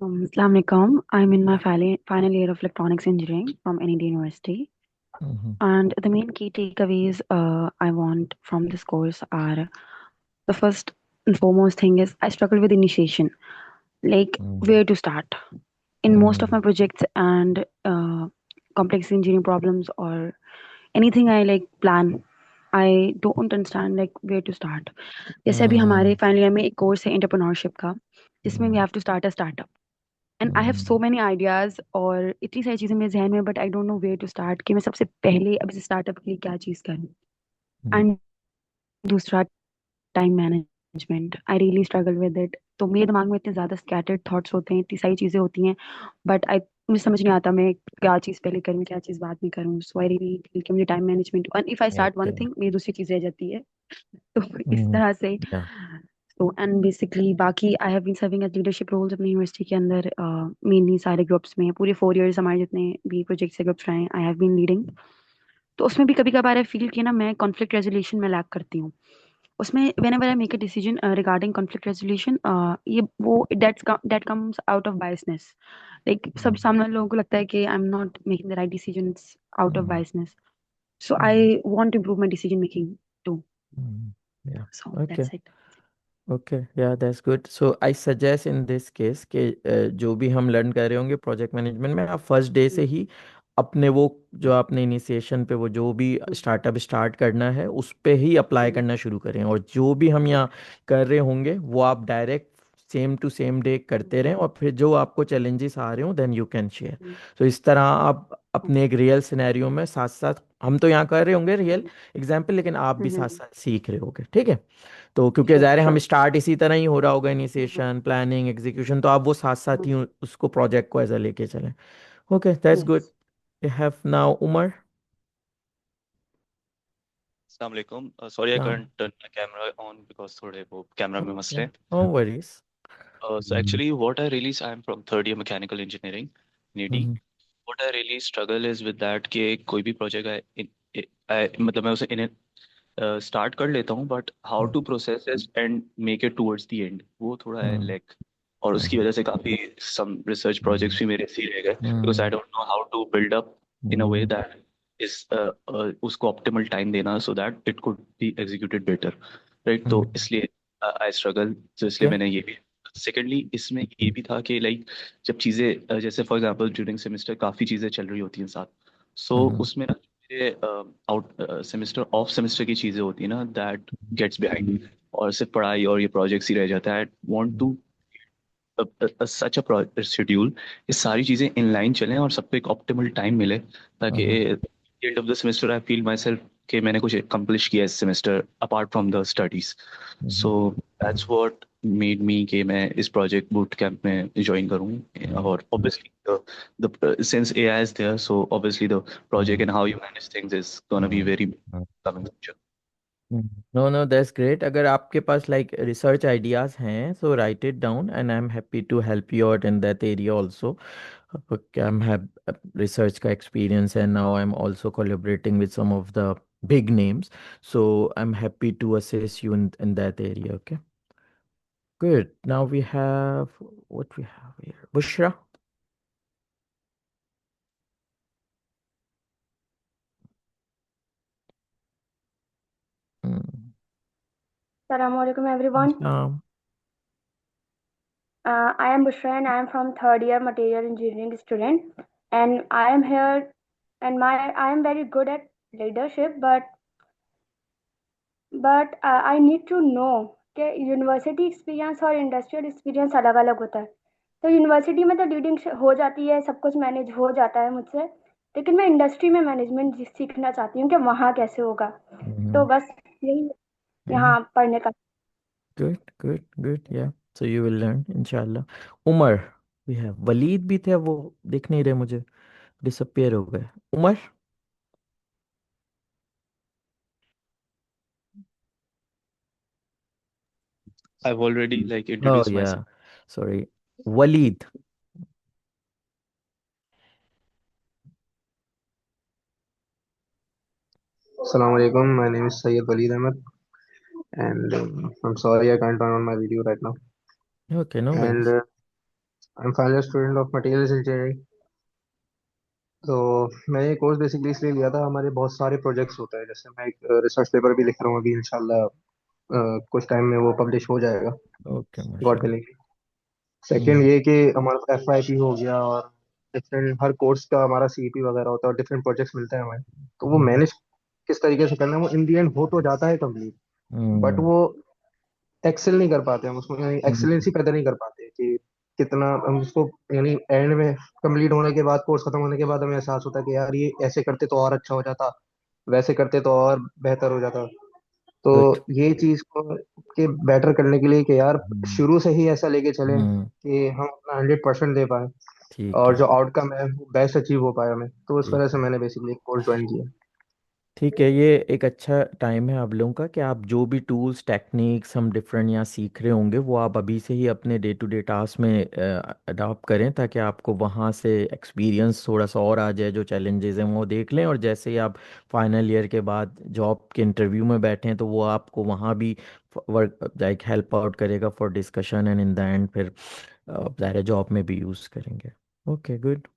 Assalamu alaikum. I'm in my final year of electronics engineering from NED University. Mm-hmm. And the main key takeaways I want from this course are the first and foremost thing is I struggle with initiation, like where to start. In most of my projects and complex engineering problems or anything I like plan, I don't understand like where to start. जैसे अभी हमारे फाइनल ईयर में एक कोर्स है एंटरप्रेन्योरशिप का जिसमें we have to start a startup and I have so many ideas और इतनी सारी चीजें मेरे जहन में but I don't know where to start कि मैं सबसे पहले अब इस स्टार्टअप के लिए क्या चीज करूँ एंड दूसरा time management I really struggle with it तो मेरे दिमाग में इतने ज्यादा स्कैटर्ड थॉट्स होते हैं इतनी सारी चीजें होती हैं बट आई मुझे समझ नहीं आता मैं क्या चीज पहले करूँ क्या चीज बाद में करूँ सो आई रियली फील कि मुझे time management and if I start one Okay. Thing मेरी दूसरी चीज रह जाती है तो इस तरह से Yeah. तो एंड बेसिकली बाकी I have been serving as leadership roles अपनी यूनिवर्सिटी के अंदर मेनली सारे ग्रुप्स में पूरे 4 इयर्स हमारे जितने भी प्रोजेक्ट से ग्रुप्स रहे हैं आई हैव बीन लीडिंग तो उसमें भी कभी कभार आई फील कि ना मैं कॉन्फ्लिक्ट रेजोल्यूशन में लैक करती हूँ उसमें whenever I make a decision regarding conflict resolution ये वो that comes out of biasness like सब सामने वाले लोगों को लगता है कि I am not making the right decisions out of biasness so I want to improve my decision making too Yeah. so Okay. that's it Okay, yeah, that's good. So I suggest in this case कि जो भी हम लर्न कर रहे होंगे प्रोजेक्ट मैनेजमेंट में आप फर्स्ट डे से ही अपने वो जो आपने इनिशिएशन पे वो जो भी स्टार्टअप स्टार्ट करना है उस पे ही अप्लाई करना शुरू करें और जो भी हम यहाँ कर रहे होंगे वो आप direct same to same day करते रहें और फिर जो आपको चैलेंजेस आ रहे हो देन यू कैन शेयर। तो इस तरह आप अपने एक रियल सिनेरियो में साथ साथ हम तो यहाँ कर रहे होंगे रियल एग्जाम्पल लेकिन आप भी साथ साथ सीख रहे होगे, ठीक है। तो क्योंकि ज़ाहिर है हम स्टार्ट इसी तरह ही हो रहा होगा इनिशिएशन प्लानिंग एग्जीक्यूशन तो आप वो साथ साथ ही उसको प्रोजेक्ट को ऐसा लेके चलें। Okay that's good. yes you have now Umar. Assalamu alaikum. Sorry, I हाँ couldn't turn my camera on because थोड़े वो कैमरा में मसले हैं. No worries. So actually, what I really I'm from third year mechanical engineering, NED. What I really struggle is with that कि कोई भी project मतलब मैं उसे start कर लेता हूँ but how to process it and make it towards the end वो थोड़ा है lack और उसकी वजह से काफी some research projects भी मेरे ऐसे ही रह गए because I don't know how to build up in a way that is उसको optimal time देना so that it could be executed better, right? तो इसलिए I struggle तो इसलिए मैंने ये भी सेकेंडली इसमें ये भी था कि लाइक जब चीज़ें जैसे फॉर एग्जांपल ड्यूरिंग सेमेस्टर काफ़ी चीज़ें चल रही होती हैं साथ सो उसमें ना मेरे आउट सेमेस्टर ऑफ सेमेस्टर की चीज़ें होती हैं ना दैट गेट्स बिहाइंड और सिर्फ पढ़ाई और ये प्रोजेक्ट्स ही रह जाता है। I want to such a schedule ये सारी चीज़ें इन लाइन चलें और सबको एक ऑप्टिमल टाइम मिले ताकि and of the semester I feel my self कि मैंने कुछ अकम्प्लिश किया इस semester apart from the studies. So that's what made me कि मैं इस प्रोजेक्ट बूट कैंप में ज्वाइन करूँ और obviously the since AI is there so obviously the project and how you manage things is gonna be very coming future. No no that's great. अगर आपके पास लाइक रिसर्च आइडियाज हैं so write it down and I am happy to help you out in that area also. Okay, I'm have research का experience and now I'm also collaborating with some of the big names. So I'm happy to assist you in that area. Okay. Good. Now we have what we have here. Bushra. Mm. Assalamu alaikum everyone. I am Bushra and I am from third year material engineering student and I am here and I am very good at leadership but I need to know कि यूनिवर्सिटी एक्सपीरियंस और इंडस्ट्रियल एक्सपीरियंस अलग अलग होता है। तो यूनिवर्सिटी में तो लीडिंग हो जाती है सब कुछ मैनेज हो जाता है मुझसे लेकिन मैं इंडस्ट्री में मैनेजमेंट सीखना चाहती हूँ कि वहाँ कैसे होगा। तो बस यही यहाँ पढ़ने का। Good, good, good. Yeah. So you will learn, inshallah. Umar, we have Waleed भी थे वो दिख नहीं रहे मुझे डिसअपियर हो गए। Umar I've already like oh introduced myself. yeah sorry Waleed Assalamu alaikum. My name is Sayyid Waleed Ahmed, and I'm sorry I can't turn on my video right now. okay no And worries I am final student of materials engineering. तो मैं ये कोर्स बेसिकली इसलिए लिया था, हमारे बहुत सारे प्रोजेक्ट्स होते हैं, जैसे मैं एक रिसर्च पेपर भी लिख रहा हूँ अभी इंशाल्लाह, कुछ टाइम में वो पब्लिश हो जाएगा, ओके गॉड माशाल्लाह। विलिंग। सेकेंड ये कि हमारा FYP हो गया, और डिफरेंट हर कोर्स का हमारा CEP वगैरह होता है, और डिफरेंट प्रोजेक्ट्स मिलते हैं हमें, तो वो मैनेज किस तरीके से करना है, वो इन दी एंड हो तो जाता है कंप्लीट, बट वो एक्सेल नहीं कर पाते हम उसमें, यानी एक्सेलेंसी पैदा नहीं कर पाते कि कितना हम उसको, यानी एंड में कंप्लीट होने के बाद, कोर्स खत्म होने के बाद हमें एहसास होता है कि यार ये ऐसे करते तो और अच्छा हो जाता, वैसे करते तो और बेहतर हो जाता। तो गुड। ये चीज को के बेटर करने के लिए कि यार शुरू से ही ऐसा लेके चले कि हम अपना 100% दे पाए, ठीक और है। जो आउटकम है वो बेस्ट अचीव हो पाए हमें, तो उस ठीक वजह से मैंने बेसिकली कोर्स ज्वाइन किया। ठीक है, ये एक अच्छा टाइम है आप लोगों का कि आप जो भी टूल्स टेक्निक्स हम डिफरेंट यहाँ सीख रहे होंगे वो आप अभी से ही अपने डे टू डे टास्क में अडॉप्ट करें, ताकि आपको वहाँ से एक्सपीरियंस थोड़ा सा और आ जाए, जो चैलेंजेस हैं वो देख लें, और जैसे ही आप फाइनल ईयर के बाद जॉब के इंटरव्यू में बैठें तो वो आपको वहाँ भी वर्क लाइक हेल्प आउट करेगा for discussion, and in the end फिर ज़ाहिर जॉब में भी यूज़ करेंगे। Okay good.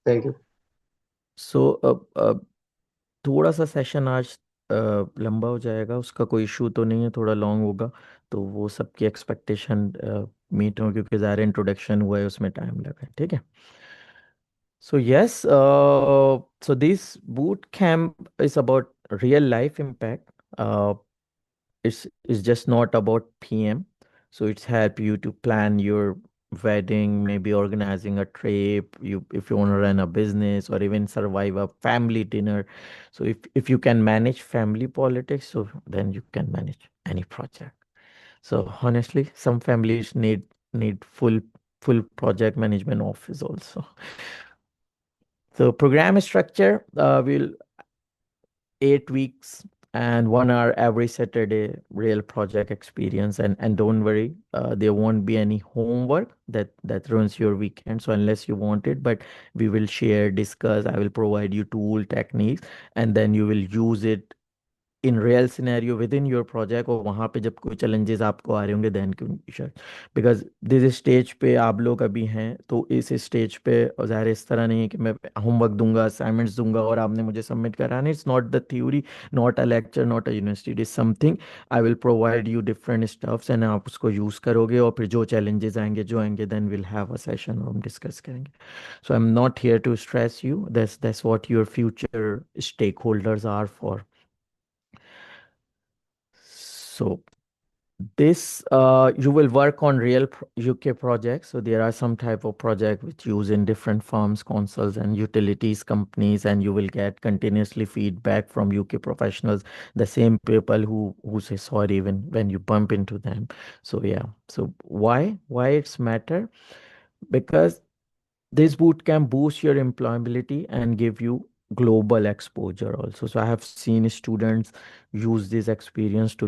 Thank you. So थोड़ा सा सेशन आज लंबा हो जाएगा, उसका कोई इशू तो नहीं है, थोड़ा लॉन्ग होगा तो वो सबकी एक्सपेक्टेशन मीट हो, क्योंकि ज़्यादा इंट्रोडक्शन हुआ है उसमें टाइम लगा है, ठीक है। So yes, so this boot camp is about real life impact. Uh, it's just not about PM. So it's help you to plan your wedding, maybe organizing a trip, you if you want to run a business or even survive a family dinner. So if you can manage family politics, so then you can manage any project. So honestly, some families need full project management office also. So program structure will 8 weeks and 1 hour every Saturday, real project experience. And don't worry, there won't be any homework that ruins your weekend. So unless you want it, but we will share, discuss. I will provide you tool techniques, and then you will use it in real scenario with in your project, और वहाँ पे जब कोई चैलेंजेस आपको आ रहे होंगे देन बिकॉज दिस स्टेज पे आप लोग अभी हैं, तो इस स्टेज पे ज़ाहिर इस तरह नहीं है कि मैं होमवर्क दूंगा, असाइनमेंट्स दूंगा और आपने मुझे सबमिट कराना। It's not the theory, not a lecture, not a university, it is something I will provide you different stuffs, and आप उसको यूज़ करोगे, और फिर जो चैलेंजेस आएंगे जो आएंगे then will have a session और हम डिस्कस करेंगे। So I am not here to stress you, that's what your future stakeholders are for. So this you will work on real UK projects. So there are some type of project which use in different firms, consuls, and utilities companies, and you will get continuously feedback from UK professionals, the same people who say sorry when you bump into them. So yeah. So why it's matter? Because this boot can boost your employability and give you global exposure also. So I have seen students use this experience to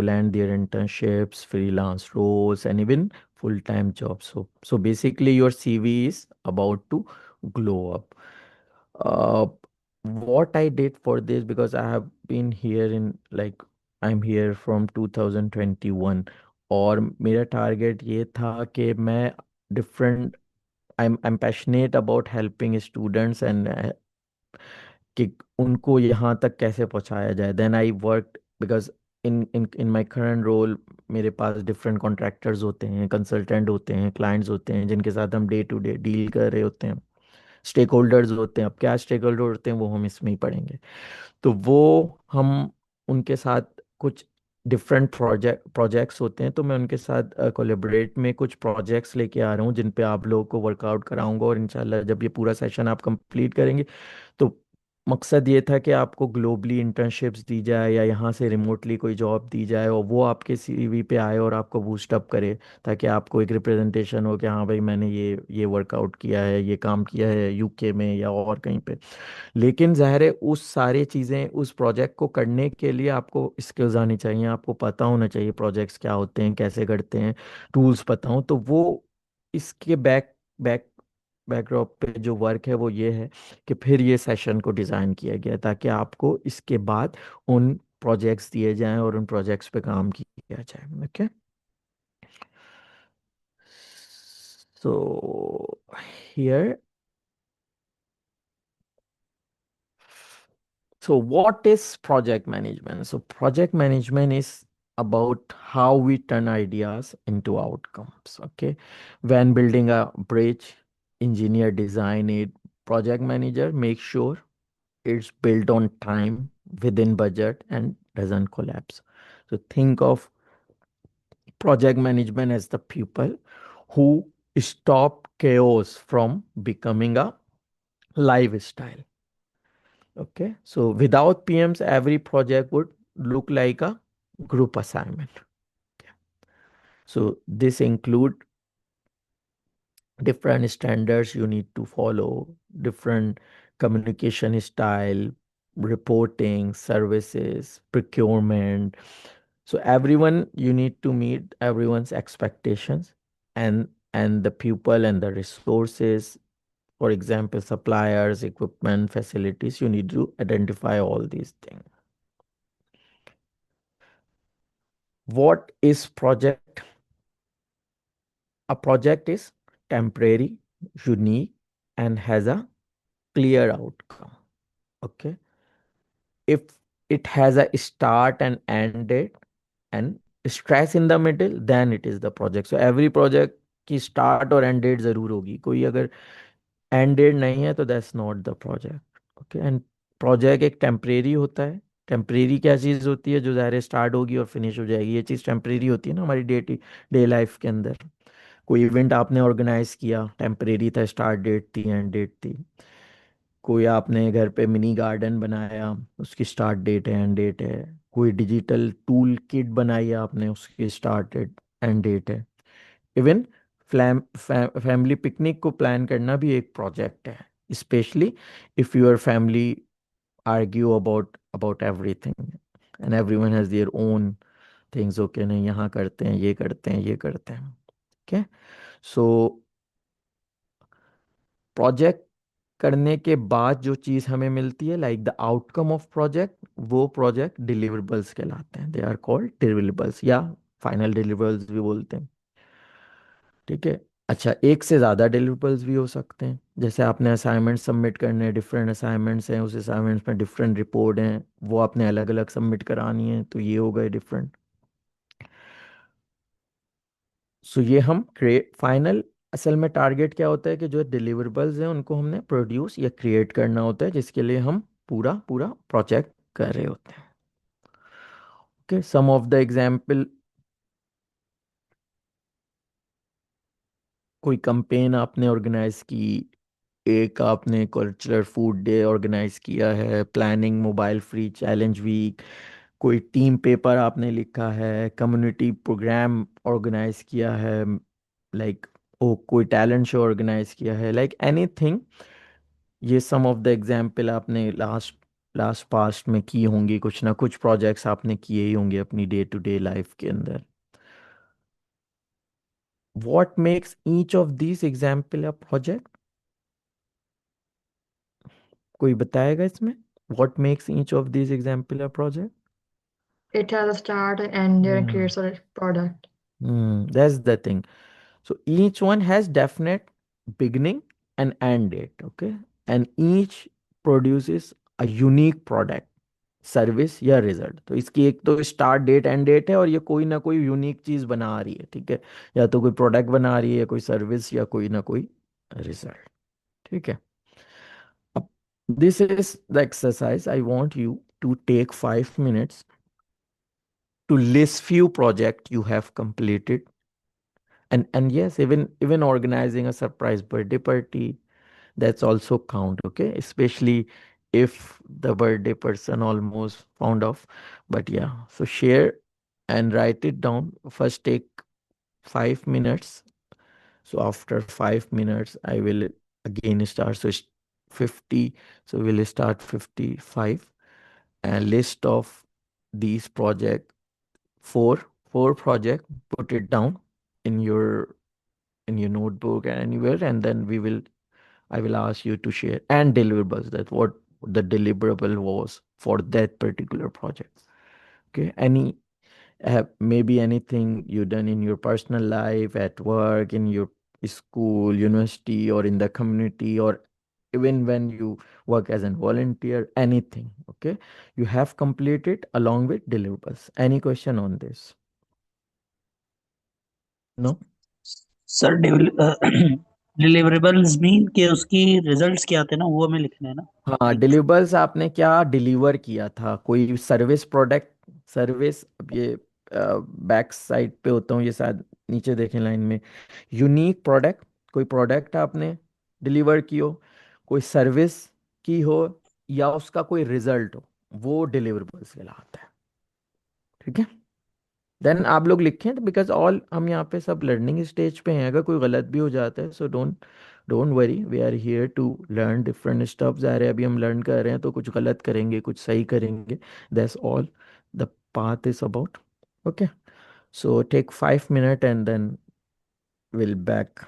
land their internships, freelance roles, and even full-time jobs. So basically your CV is about to glow up. Uh, what I did for this, because I have been here in like I'm here from 2021, और मेरा टारगेट ये था कि मैं different I'm passionate about helping students and कि उनको यहाँ तक कैसे पहुँचाया जाए। Then I work because in my current role मेरे पास डिफरेंट कॉन्ट्रैक्टर्स होते हैं, कंसल्टेंट होते हैं, क्लाइंट्स होते हैं जिनके साथ हम डे टू डे डील कर रहे होते हैं, स्टेक होल्डर्स होते हैं। अब क्या स्टेक होल्डर होते हैं वो हम इसमें ही पढ़ेंगे। तो वो हम उनके साथ कुछ डिफरेंट प्रोजेक्ट्स होते हैं, तो मैं उनके साथ कोलेबरेट में कुछ प्रोजेक्ट्स लेके आ रहा हूँ जिन पे आप लोगों को वर्कआउट कराऊंगा, और इंशाल्लाह जब ये पूरा सेशन आप कंप्लीट करेंगे तो मकसद ये था कि आपको ग्लोबली इंटर्नशिप्स दी जाए या यहाँ से रिमोटली कोई जॉब दी जाए, और वो आपके CV पे आए और आपको बूस्ट अप करे, ताकि आपको एक रिप्रेजेंटेशन हो कि हाँ भाई मैंने ये वर्कआउट किया है, ये काम किया है UK में या और कहीं पे। लेकिन ज़ाहिर है उस सारी चीज़ें उस प्रोजेक्ट को करने के लिए आपको स्किल्स आनी चाहिए, आपको पता होना चाहिए प्रोजेक्ट्स क्या होते हैं, कैसे करते हैं, टूल्स पता हो। तो वो इसके बैक बैकड्रॉप पे जो वर्क है वो ये है कि फिर ये सेशन को डिज़ाइन किया गया ताकि आपको इसके बाद उन प्रोजेक्ट्स दिए जाएं और उन प्रोजेक्ट्स पे काम किया जाए। Okay. So here, so what is project management? So project management is about how we turn ideas into outcomes. Okay. When building a bridge, engineer design it, project manager make sure it's built on time, within budget, and doesn't collapse. So think of project management as the pupil who stop chaos from becoming a lifestyle. Okay, so without PMs, every project would look like a group assignment. Okay. So this include different standards you need to follow, different communication style, reporting, services, procurement. So everyone, you need to meet everyone's expectations, and the pupil and the resources, for example, suppliers, equipment, facilities, you need to identify all these things. What is project? A project is temporary, unique, and has a clear outcome. Okay. If it has a start and end date and stress in the middle, then it is the project. So every project की start और end date जरूर होगी. कोई अगर end date नहीं है तो that's not the project. Okay. And project एक temporary होता है. टेम्परेरी क्या चीज होती है? जो ज़ाहिर स्टार्ट होगी और फिनिश हो जाएगी. ये चीज टेम्परेरी होती है ना हमारी डे लाइफ के अंदर. कोई इवेंट आपने ऑर्गेनाइज किया, टेम्परेरी था, स्टार्ट डेट थी, एंड डेट थी. कोई आपने घर पे मिनी गार्डन बनाया, उसकी स्टार्ट डेट है, एंड डेट है. कोई डिजिटल टूल किट बनाई आपने, उसकी स्टार्ट डेट एंड डेट है. इवन फैमिली पिकनिक को प्लान करना भी एक प्रोजेक्ट है, specially if your family argue about everything and everyone has their own things. Okay, नहीं यहाँ करते हैं, ये करते हैं, ये करते हैं. ओके, सो प्रोजेक्ट करने के बाद जो चीज हमें मिलती है, like the outcome of project, वो प्रोजेक्ट डिलीवरेबल्स कहलाते हैं. दे आर कॉल्ड डिलीवरेबल्स, या फाइनल डिलीवरेबल्स भी बोलते हैं. ठीक है. अच्छा, एक से ज्यादा डिलीवरेबल्स भी हो सकते हैं. जैसे आपने असाइनमेंट सबमिट करने हैं, डिफरेंट असाइनमेंट्स हैं, उस असाइनमेंट्स में डिफरेंट रिपोर्ट हैं, वो आपने अलग अलग सबमिट करानी है, तो ये हो गए डिफरेंट. सो ये हम क्रिएट फाइनल, असल में टारगेट क्या होता है कि जो डिलीवरेबल्स हैं उनको हमने प्रोड्यूस या क्रिएट करना होता है, जिसके लिए हम पूरा पूरा प्रोजेक्ट कर रहे होते हैं. Okay, some of the example, कोई कंपेन आपने ऑर्गेनाइज की, एक आपने कल्चरल फूड डे ऑर्गेनाइज किया है, planning mobile free challenge week, कोई टीम पेपर आपने लिखा है, कम्युनिटी प्रोग्राम ऑर्गेनाइज किया है, लाइक ओ कोई टैलेंट शो ऑर्गेनाइज किया है, लाइक एनीथिंग. ये सम ऑफ द एग्जाम्पल आपने लास्ट लास्ट पास्ट में की होंगी. कुछ ना कुछ प्रोजेक्ट्स आपने किए ही होंगे अपनी डे टू डे लाइफ के अंदर. What makes each of this example a project? कोई बताएगा इसमें? What makes each of this example a project? It has a start and end and creates a product. That's the thing. So each one has definite beginning and end date, okay? And each produces a unique product, service या रिजल्ट. तो इसकी एक तो स्टार्ट डेट एंड डेट है, और ये कोई ना कोई यूनिक चीज बना रही है. ठीक है, या तो कोई प्रोडक्ट बना रही है, कोई सर्विस, या कोई ना कोई रिजल्ट. ठीक है. अब this is the exercise. I want you to take 5 minutes to list few project you have completed, and yes, even organizing a surprise birthday party, that's also count. Okay, especially if the birthday person almost found off. But yeah, so share and write it down. First take 5 minutes. So after 5 minutes I will again start. So 50, so we'll start 55, and list of these project, four project, put it down in your notebook and anywhere, and then I will ask you to share and deliverables, that what the deliverable was for that particular project. Okay, maybe anything you done in your personal life, at work, in your school, university, or in the community, or even when you work as a volunteer, anything. Okay, you have completed along with deliverables. Any question on this? No? Sir deliverables mean कि उसकी रिजल्ट्स क्या आते हैं ना वो हमें लिखने हैं ना हाँ, लाइक डिलीवर्स आपने क्या डिलीवर किया था, कोई सर्विस प्रोडक्ट सर्विस। अब ये बैक साइड पे होता हूँ, ये शायद नीचे देखें लाइन में, यूनिक प्रोडक्ट, कोई प्रोडक्ट आपने डिलीवर की हो, कोई सर्विस की हो, या उसका कोई रिजल्ट हो, वो डिलीवरेबल्स कहलाता है। ठीक है, देन आप लोग लिखें, बिकॉज ऑल हम यहाँ पे सब लर्निंग स्टेज पे हैं। अगर कोई गलत भी हो जाता है, so don't don't worry, we are here to learn different stuff. जा रहे हैं अभी हम लर्न कर रहे हैं, तो कुछ गलत करेंगे, कुछ सही करेंगे, that's all the path is about. Okay, so take 5 minutes and then will back.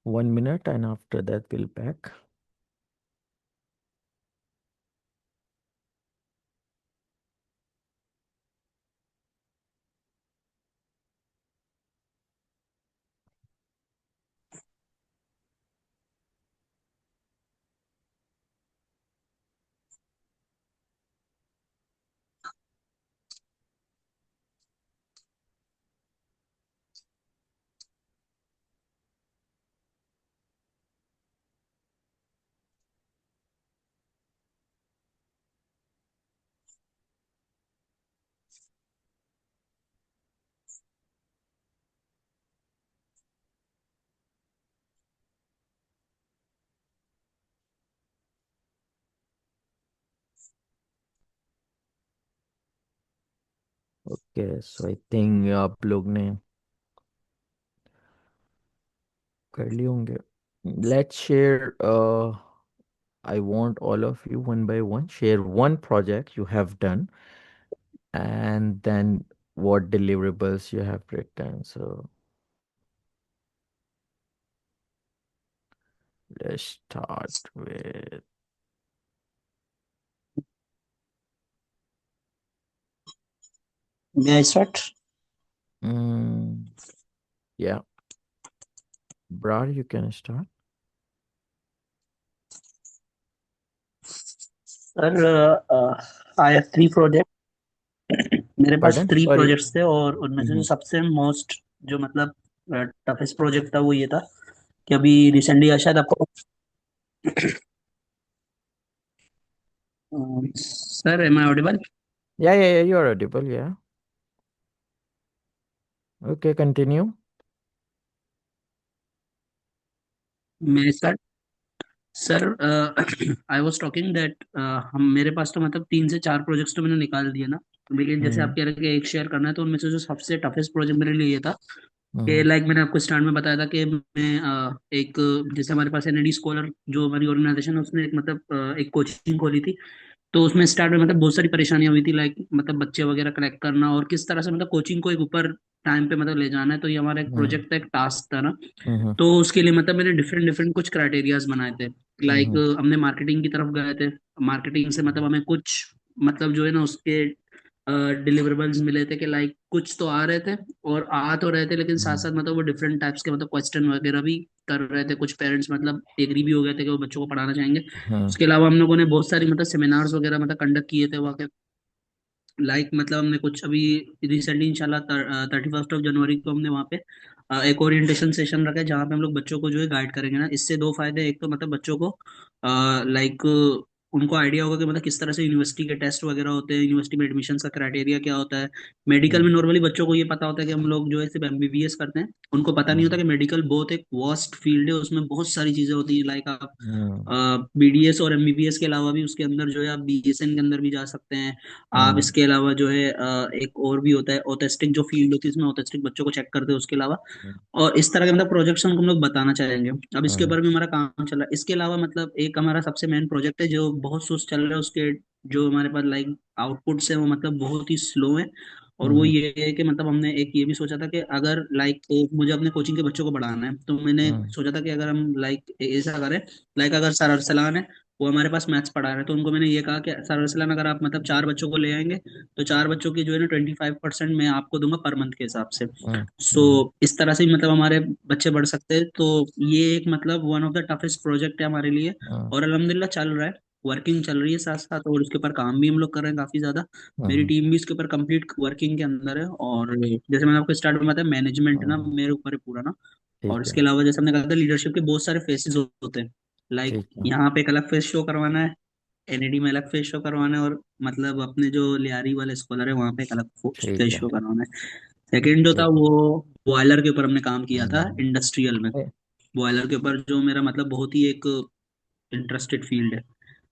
One minute and after that we'll back. Okay, so I think आप लोग ने कर लिए होंगे। Let's share. I want all of you one by one share one project you have done, and then what deliverables you have written. So let's start with may I start mm, yeah, Brar, you can start. Sir I have 3 project मेरे पास Pardon? 3 Sorry. प्रोजेक्ट्स थे और उनमें से जो Mm-hmm. सबसे मोस्ट जो मतलब टफेस्ट प्रोजेक्ट था वो ये था कि अभी रिसेंटली शायद आपको sir am I audible Yeah, you are audible. Yeah. Okay, continue. मैं start sir, I was talking that हम मेरे पास तो मतलब 3 से 4 प्रोजेक्ट्स तो मैंने निकाल दिए ना। लेकिन जैसे आप हम्म कह रहे हैं कि एक शेयर करना है, तो उनमें से जो सबसे टफेस्ट प्रोजेक्ट मेरे लिए ये था कि हम्म लाइक मैंने आपको स्टार्ट में बताया था कि मैं एक, जैसे हमारे पास एनएडी स्कॉलर जो हमारी ऑर्गेनाइजेशन है उसने एक मतलब एक कोचिंग खोली थी। तो उसमें स्टार्ट में मतलब बहुत सारी परेशानियां हुई थी, लाइक मतलब बच्चे वगैरह कलेक्ट करना और किस तरह से मतलब कोचिंग को एक ऊपर टाइम पे मतलब ले जाना है। तो ये हमारा एक हम्म प्रोजेक्ट था, एक टास्क था ना। हम्म तो उसके लिए मतलब मैंने डिफरेंट डिफरेंट कुछ क्राइटेरियाज बनाए थे। लाइक हम्म हमने मार्केटिंग की तरफ गए थे। मार्केटिंग से मतलब हमें कुछ मतलब जो है ना उसके डिलीवरेबल्स मिले थे कि लाइक कुछ तो आ रहे थे और आ तो रहे थे, लेकिन साथ साथ मतलब वो डिफरेंट टाइप्स के मतलब क्वेश्चन वगैरह भी कर रहे थे। कुछ पेरेंट्स मतलब एग्री भी हो गए थे कि वो बच्चों को पढ़ाना चाहेंगे। हम्म उसके अलावा हम लोगों ने बहुत सारी मतलब सेमिनार्स वगैरह मतलब कंडक्ट किए थे वहाँ। लाइक मतलब हमने कुछ अभी रिसेंटली इंशाल्लाह 31 जनवरी को हमने वहाँ पे एक ओरिएंटेशन सेशन रखा है, जहाँ पे हम लोग बच्चों को जो है गाइड करेंगे ना। इससे दो फायदे, एक तो मतलब बच्चों को लाइक उनको आइडिया होगा कि मतलब किस तरह से यूनिवर्सिटी के टेस्ट वगैरह होते हैं, यूनिवर्सिटी में एडमिशन का क्राइटेरिया क्या होता है। मेडिकल में नॉर्मली बच्चों को ये पता होता है कि हम लोग जो है सिर्फ एमबीबीएस करते हैं। उनको पता नहीं होता कि मेडिकल बहुत एक वास्ट फील्ड है, उसमें बहुत सारी चीजें होती है। लाइक आप हम्म बीडीएस और एमबीबीएस के अलावा भी उसके अंदर जो है आप बीएसएन के अंदर भी जा सकते हैं। आप हम्म इसके अलावा जो है एक और भी होता है ऑटिस्टिक जो फील्ड होती है, इसमें ऑटिस्टिक बच्चों को चेक करते हैं उसके अलावा। और इस तरह के मतलब प्रोजेक्ट्स हम लोग बताना चाहेंगे। अब इसके हम्म ऊपर भी हमारा काम चल रहा है। इसके अलावा मतलब एक हमारा सबसे मेन प्रोजेक्ट है जो बहुत सुस्त चल रहा है, उसके जो हमारे पास लाइक आउटपुट्स है वो मतलब बहुत ही स्लो है। और वो हम्म ये है कि मतलब हमने एक ये भी सोचा था कि अगर लाइक मुझे अपने कोचिंग के बच्चों को पढ़ाना है, तो मैंने हम्म सोचा था कि अगर हम लाइक ऐसा करें, लाइक अगर सर अरसलान है वो हमारे पास मैथ्स पढ़ा रहे हैं, तो उनको मैंने ये कहा कि सर अरसलान अगर आप मतलब 4 बच्चों को ले आएंगे, तो 4 बच्चों की जो है ना 25% मैं आपको दूंगा पर मंथ के हिसाब से। हम्म सो इस तरह से भी मतलब हमारे बच्चे बढ़ सकते हैं। तो ये एक मतलब one of the toughest project है हमारे लिए। हम्म और अल्हम्दुलिल्लाह चल रहा है, वर्किंग चल रही है साथ साथ, और उसके ऊपर काम भी हम लोग कर रहे हैं काफी ज्यादा। मेरी हम्म, टीम भी इसके ऊपर कंप्लीट वर्किंग के अंदर है। और जैसे मैंने आपको स्टार्ट में बताया, मैनेजमेंट ना हम्म, मेरे ऊपर है पूरा ना। और ठीक इसके है अलावा जैसे हमने कहा था, लीडरशिप के बहुत सारे फेसेस होते हैं। लाइक ठीक है यहाँ पे एक अलग फेस शो करवाना है, एनईडी में अलग फेस शो करवाना है, और मतलब अपने जो लियारी वाले स्कॉलर है वहाँ पे एक अलग ठीक फेस है शो करवाना है। सेकंड जो था ठीक है वो बॉयलर के ऊपर हमने काम किया था, हम्म, इंडस्ट्रियल में। ए- बॉयलर के ऊपर जो मेरा मतलब बहुत ही एक इंटरेस्टेड फील्ड है।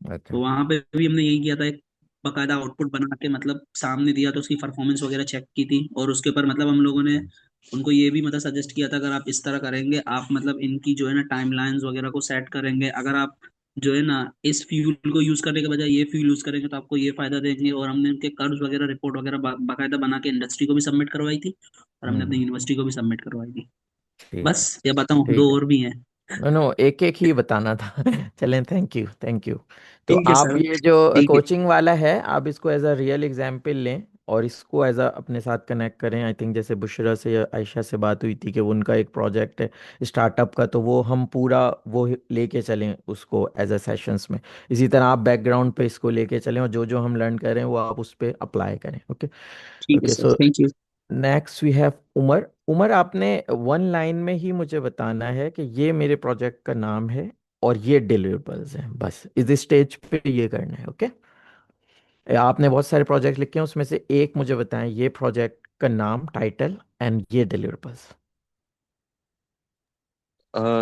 अच्छा तो वहां पे भी हमने यही किया था, एक बकायदा आउटपुट बना के मतलब सामने दिया, तो उसकी परफॉर्मेंस वगैरह चेक की थी। और उसके ऊपर मतलब हम लोगों ने उनको ये भी मतलब सजेस्ट किया था, अगर आप इस तरह करेंगे, आप मतलब इनकी जो है ना टाइमलाइंस वगैरह को सेट करेंगे, अगर आप जो है ना इस फ्यूल को यूज करने के बजाय ये फ्यूल यूज करेंगे तो आपको ये फायदा देंगे। और हमने उनके कर्व्स वगैरह रिपोर्ट वगैरह बाकायदा बना के इंडस्ट्री को भी सबमिट करवाई थी, और हमने अपनी हम्म यूनिवर्सिटी को भी सबमिट करवाई थी। ठीक है बस ये बताऊं, ठीक दो है और भी हैं। नो नो एक एक ही बताना था चलें थैंक यू थैंक यू। तो ठीक है आप सर। ये जो ठीक है। कोचिंग वाला है आप इसको एज अ रियल एग्जाम्पल लें और इसको एज अ अपने साथ कनेक्ट करें। आई थिंक जैसे बुशरा से या आयशा से बात हुई थी कि वो उनका एक प्रोजेक्ट है स्टार्टअप का, तो वो हम पूरा वो लेके चलें उसको एज अ सेशंस में। इसी तरह आप बैकग्राउंड पे इसको लेके चलें और जो जो हम लर्न कर रहे हैं वो आप उस पर अप्लाई करें। ओके ठीक है okay sir, so thank you. Next we have Umar. Umar आपने वन लाइन में ही मुझे बताना है कि ये मेरे प्रोजेक्ट का नाम है और ये डिलीवरेबल्स हैं, बस इस स्टेज पे ये करना है। ओके आपने बहुत सारे प्रोजेक्ट लिखे हैं उसमें से एक मुझे बताएं ये प्रोजेक्ट का नाम टाइटल एंड ये डिलीवरेबल्स।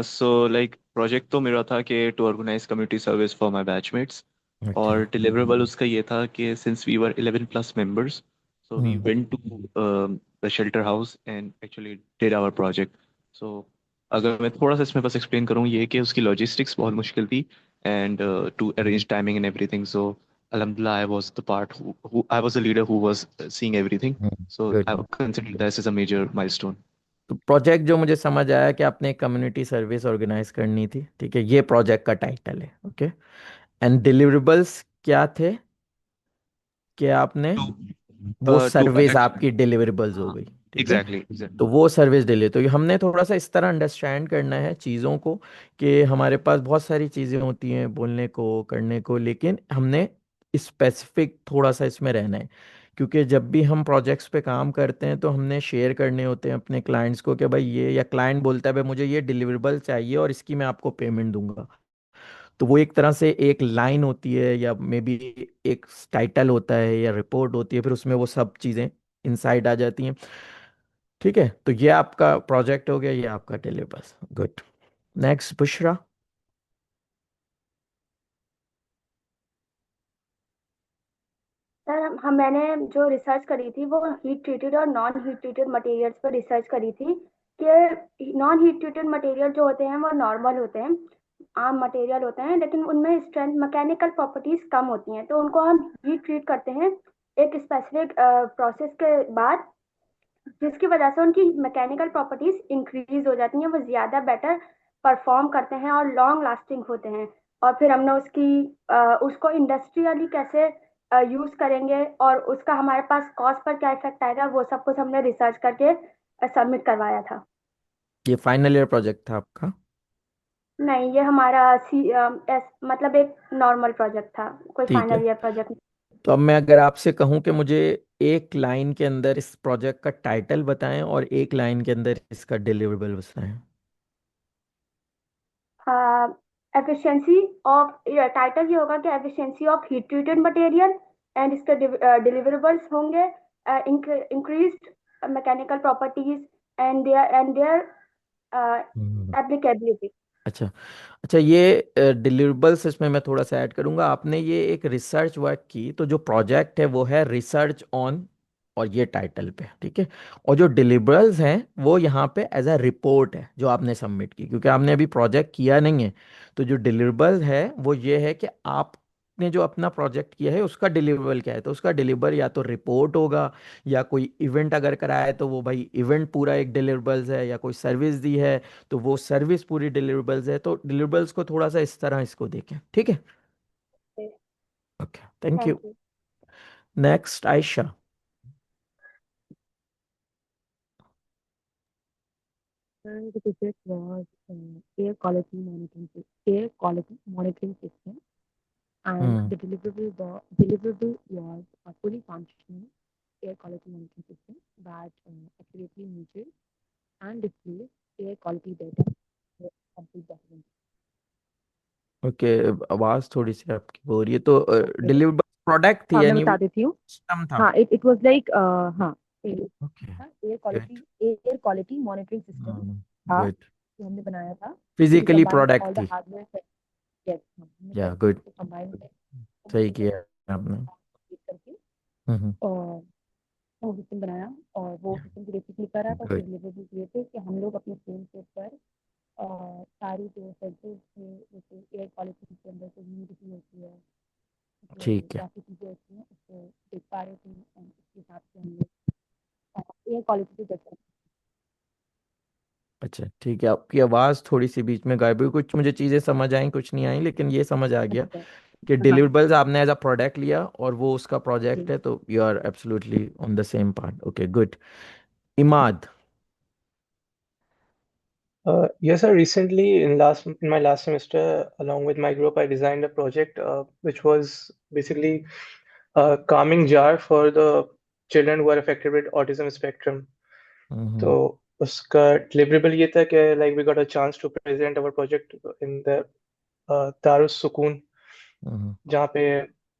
सो लाइक प्रोजेक्ट तो मेरा था कि to organise community service for my batchmates, अच्छा और डिलीवरेबल उसका ये था कि since we were 11 plus members, so we hmm went to the shelter house and actually did our project. So अगर मैं थोड़ा सा इसमें बस एक्सप्लेन करूँ, ये कि उसकी लॉजिस्टिक्स बहुत मुश्किल थी and to arrange timing and everything. So alhamdulillah I was the part who I was the leader who was seeing everything. So I good. would consider this as a major milestone. तो प्रोजेक्ट जो मुझे समझ आया कि आपने कम्युनिटी सर्विस ऑर्गेनाइज करनी थी, ठीक है, ये प्रोजेक्ट का टाइटल है। ओके एंड डिलीवरेबल्स क्या थे कि आपने वो To सर्विस आपकी डिलीवरेबल्स हो गई, ठीक है। exactly, तो exactly. वो सर्विस डिले, तो ये हमने थोड़ा सा इस तरह अंडरस्टैंड करना है चीज़ों को कि हमारे पास बहुत सारी चीज़ें होती हैं बोलने को करने को, लेकिन हमने स्पेसिफिक थोड़ा सा इसमें रहना है। क्योंकि जब भी हम प्रोजेक्ट्स पे काम करते हैं तो हमने शेयर करने होते हैं अपने क्लाइंट्स को कि भाई ये, या क्लाइंट बोलता है भाई मुझे ये डिलीवरेबल चाहिए और इसकी मैं आपको पेमेंट दूंगा। तो वो एक तरह से एक लाइन होती है या मे बी एक टाइटल होता है या रिपोर्ट होती है, फिर उसमें वो सब चीज़ें इनसाइड आ जाती हैं। ठीक है तो ये आपका प्रोजेक्ट हो गया, ये आपका delivers. Good. Next Bushra. Sir मैंने जो रिसर्च करी थी वो हीट ट्रीटेड और नॉन हीट ट्रीटेड मटेरियल्स पर रिसर्च करी थी कि नॉन हीट ट्रीटेड मटेरियल जो होते हैं वो नॉर्मल होते हैं, आम मटेरियल होते हैं, लेकिन उनमें स्ट्रेंथ मैकेनिकल प्रॉपर्टीज कम होती हैं, तो उनको हम हीट ट्रीट करते हैं एक स्पेसिफिक प्रोसेस के बाद, जिसकी वजह से उनकी मैकेनिकल प्रॉपर्टीज इंक्रीज हो जाती हैं, वो ज्यादा बेटर परफॉर्म करते हैं और लॉन्ग लास्टिंग होते हैं। और फिर हमने उसको इंडस्ट्रियली कैसे यूज करेंगे और उसका हमारे पास कॉस्ट पर क्या इफेक्ट आएगा, वो सब कुछ हमने रिसर्च करके सबमिट करवाया था। ये फाइनल ईयर प्रोजेक्ट था आपका? नहीं, ये हमारा मतलब एक नॉर्मल प्रोजेक्ट था, कोई ठीक है। Final year project. तो अब मैं अगर आपसे कहूँ कि मुझे एक लाइन के अंदर इस प्रोजेक्ट का टाइटल बताएं और एक लाइन के अंदर इसका डिलीवरेबल बताएं। एफिशिएंसी ऑफ, टाइटल ये होगा कि efficiency of heat treated material, and इसके डिलीवरेबल्स होंगे increased mechanical properties and there hmm. Applicability. अच्छा। अच्छा, ये डिलीवरेबल्स इसमें मैं थोड़ा सा ऐड करूंगा। आपने ये एक रिसर्च वर्क की, तो जो प्रोजेक्ट है वो है रिसर्च ऑन, और ये टाइटल पे, ठीक है। और जो डिलीवरेबल्स हैं वो यहाँ पे एज अ रिपोर्ट है जो आपने सबमिट की, क्योंकि आपने अभी प्रोजेक्ट किया नहीं है। तो जो डिलीवरेबल्स है वो ये है कि आपने जो अपना प्रोजेक्ट किया है उसका डिलीवरेबल क्या है। तो उसका डिलीवर या तो रिपोर्ट होगा, या कोई इवेंट अगर कराया है तो वो भाई इवेंट पूरा एक डिलीवरेबल्स है, या कोई सर्विस दी है तो वो सर्विस पूरी डिलीवरेबल्स है। तो डिलीवरेबल्स को थोड़ा सा इस तरह इसको देखें, ठीक है। Okay, thank you. Thank you. Next Ayesha. The project was air quality monitoring system, and hmm. the deliverable was a fully functioning air quality monitoring system that accurately measures and displays air quality data for complete document. Okay, आवाज थोड़ी सी आपकी हो रही है। तो Okay. डिलीवरेबल प्रोडक्ट थी हाँ, मैं यानी बता वो देती हूँ। सिस्टम था? हाँ, इट वाज लाइक हाँ, okay, good. Air quality monitoring system था गुड। जो हमने बनाया था। We physically combined product all the थी? हार्डवेयर। यस, हमने या सब गुड, को कंबाइन सही किया आपने। करके हम्म। और वो सिस्टम बनाया, और वो सिस्टम बेसिकली कर रहा था। उसके गुड। डिलीवरेबल ये थे कि हम लोग अपने स्क्रीन के ऊपर सारी जो सेंसर्स थे, जैसे एयर क्वालिटी के अंदर जो ह्यूमिडिटी होती है, जो ठीक है। बाकी चीज़ें होती हैं, उसको देख पा रहे थे, एंड उसके हिसाब से हम लोग एयर क्वालिटी को जज। अच्छा, ठीक है। आपकी आवाज़ थोड़ी सी बीच में गायब हुई। कुछ मुझे चीज़ें समझ आई, कुछ नहीं आई, लेकिन ये समझ आ गया अच्छा। कि हाँ डिलीवरेबल्स आपने एज अ प्रोडक्ट लिया और वो उसका जी। प्रोजेक्ट है, तो you are absolutely on the same part. Okay, good. Imad. Yes, sir. Recently, in my last semester, along with my group, I designed a project which was basically a calming jar for the children who are affected with autism spectrum. हम्म। तो उसका deliverable ये था कि like we got a chance to present our project in the Darus Sukoon, हम्म। जहाँ पे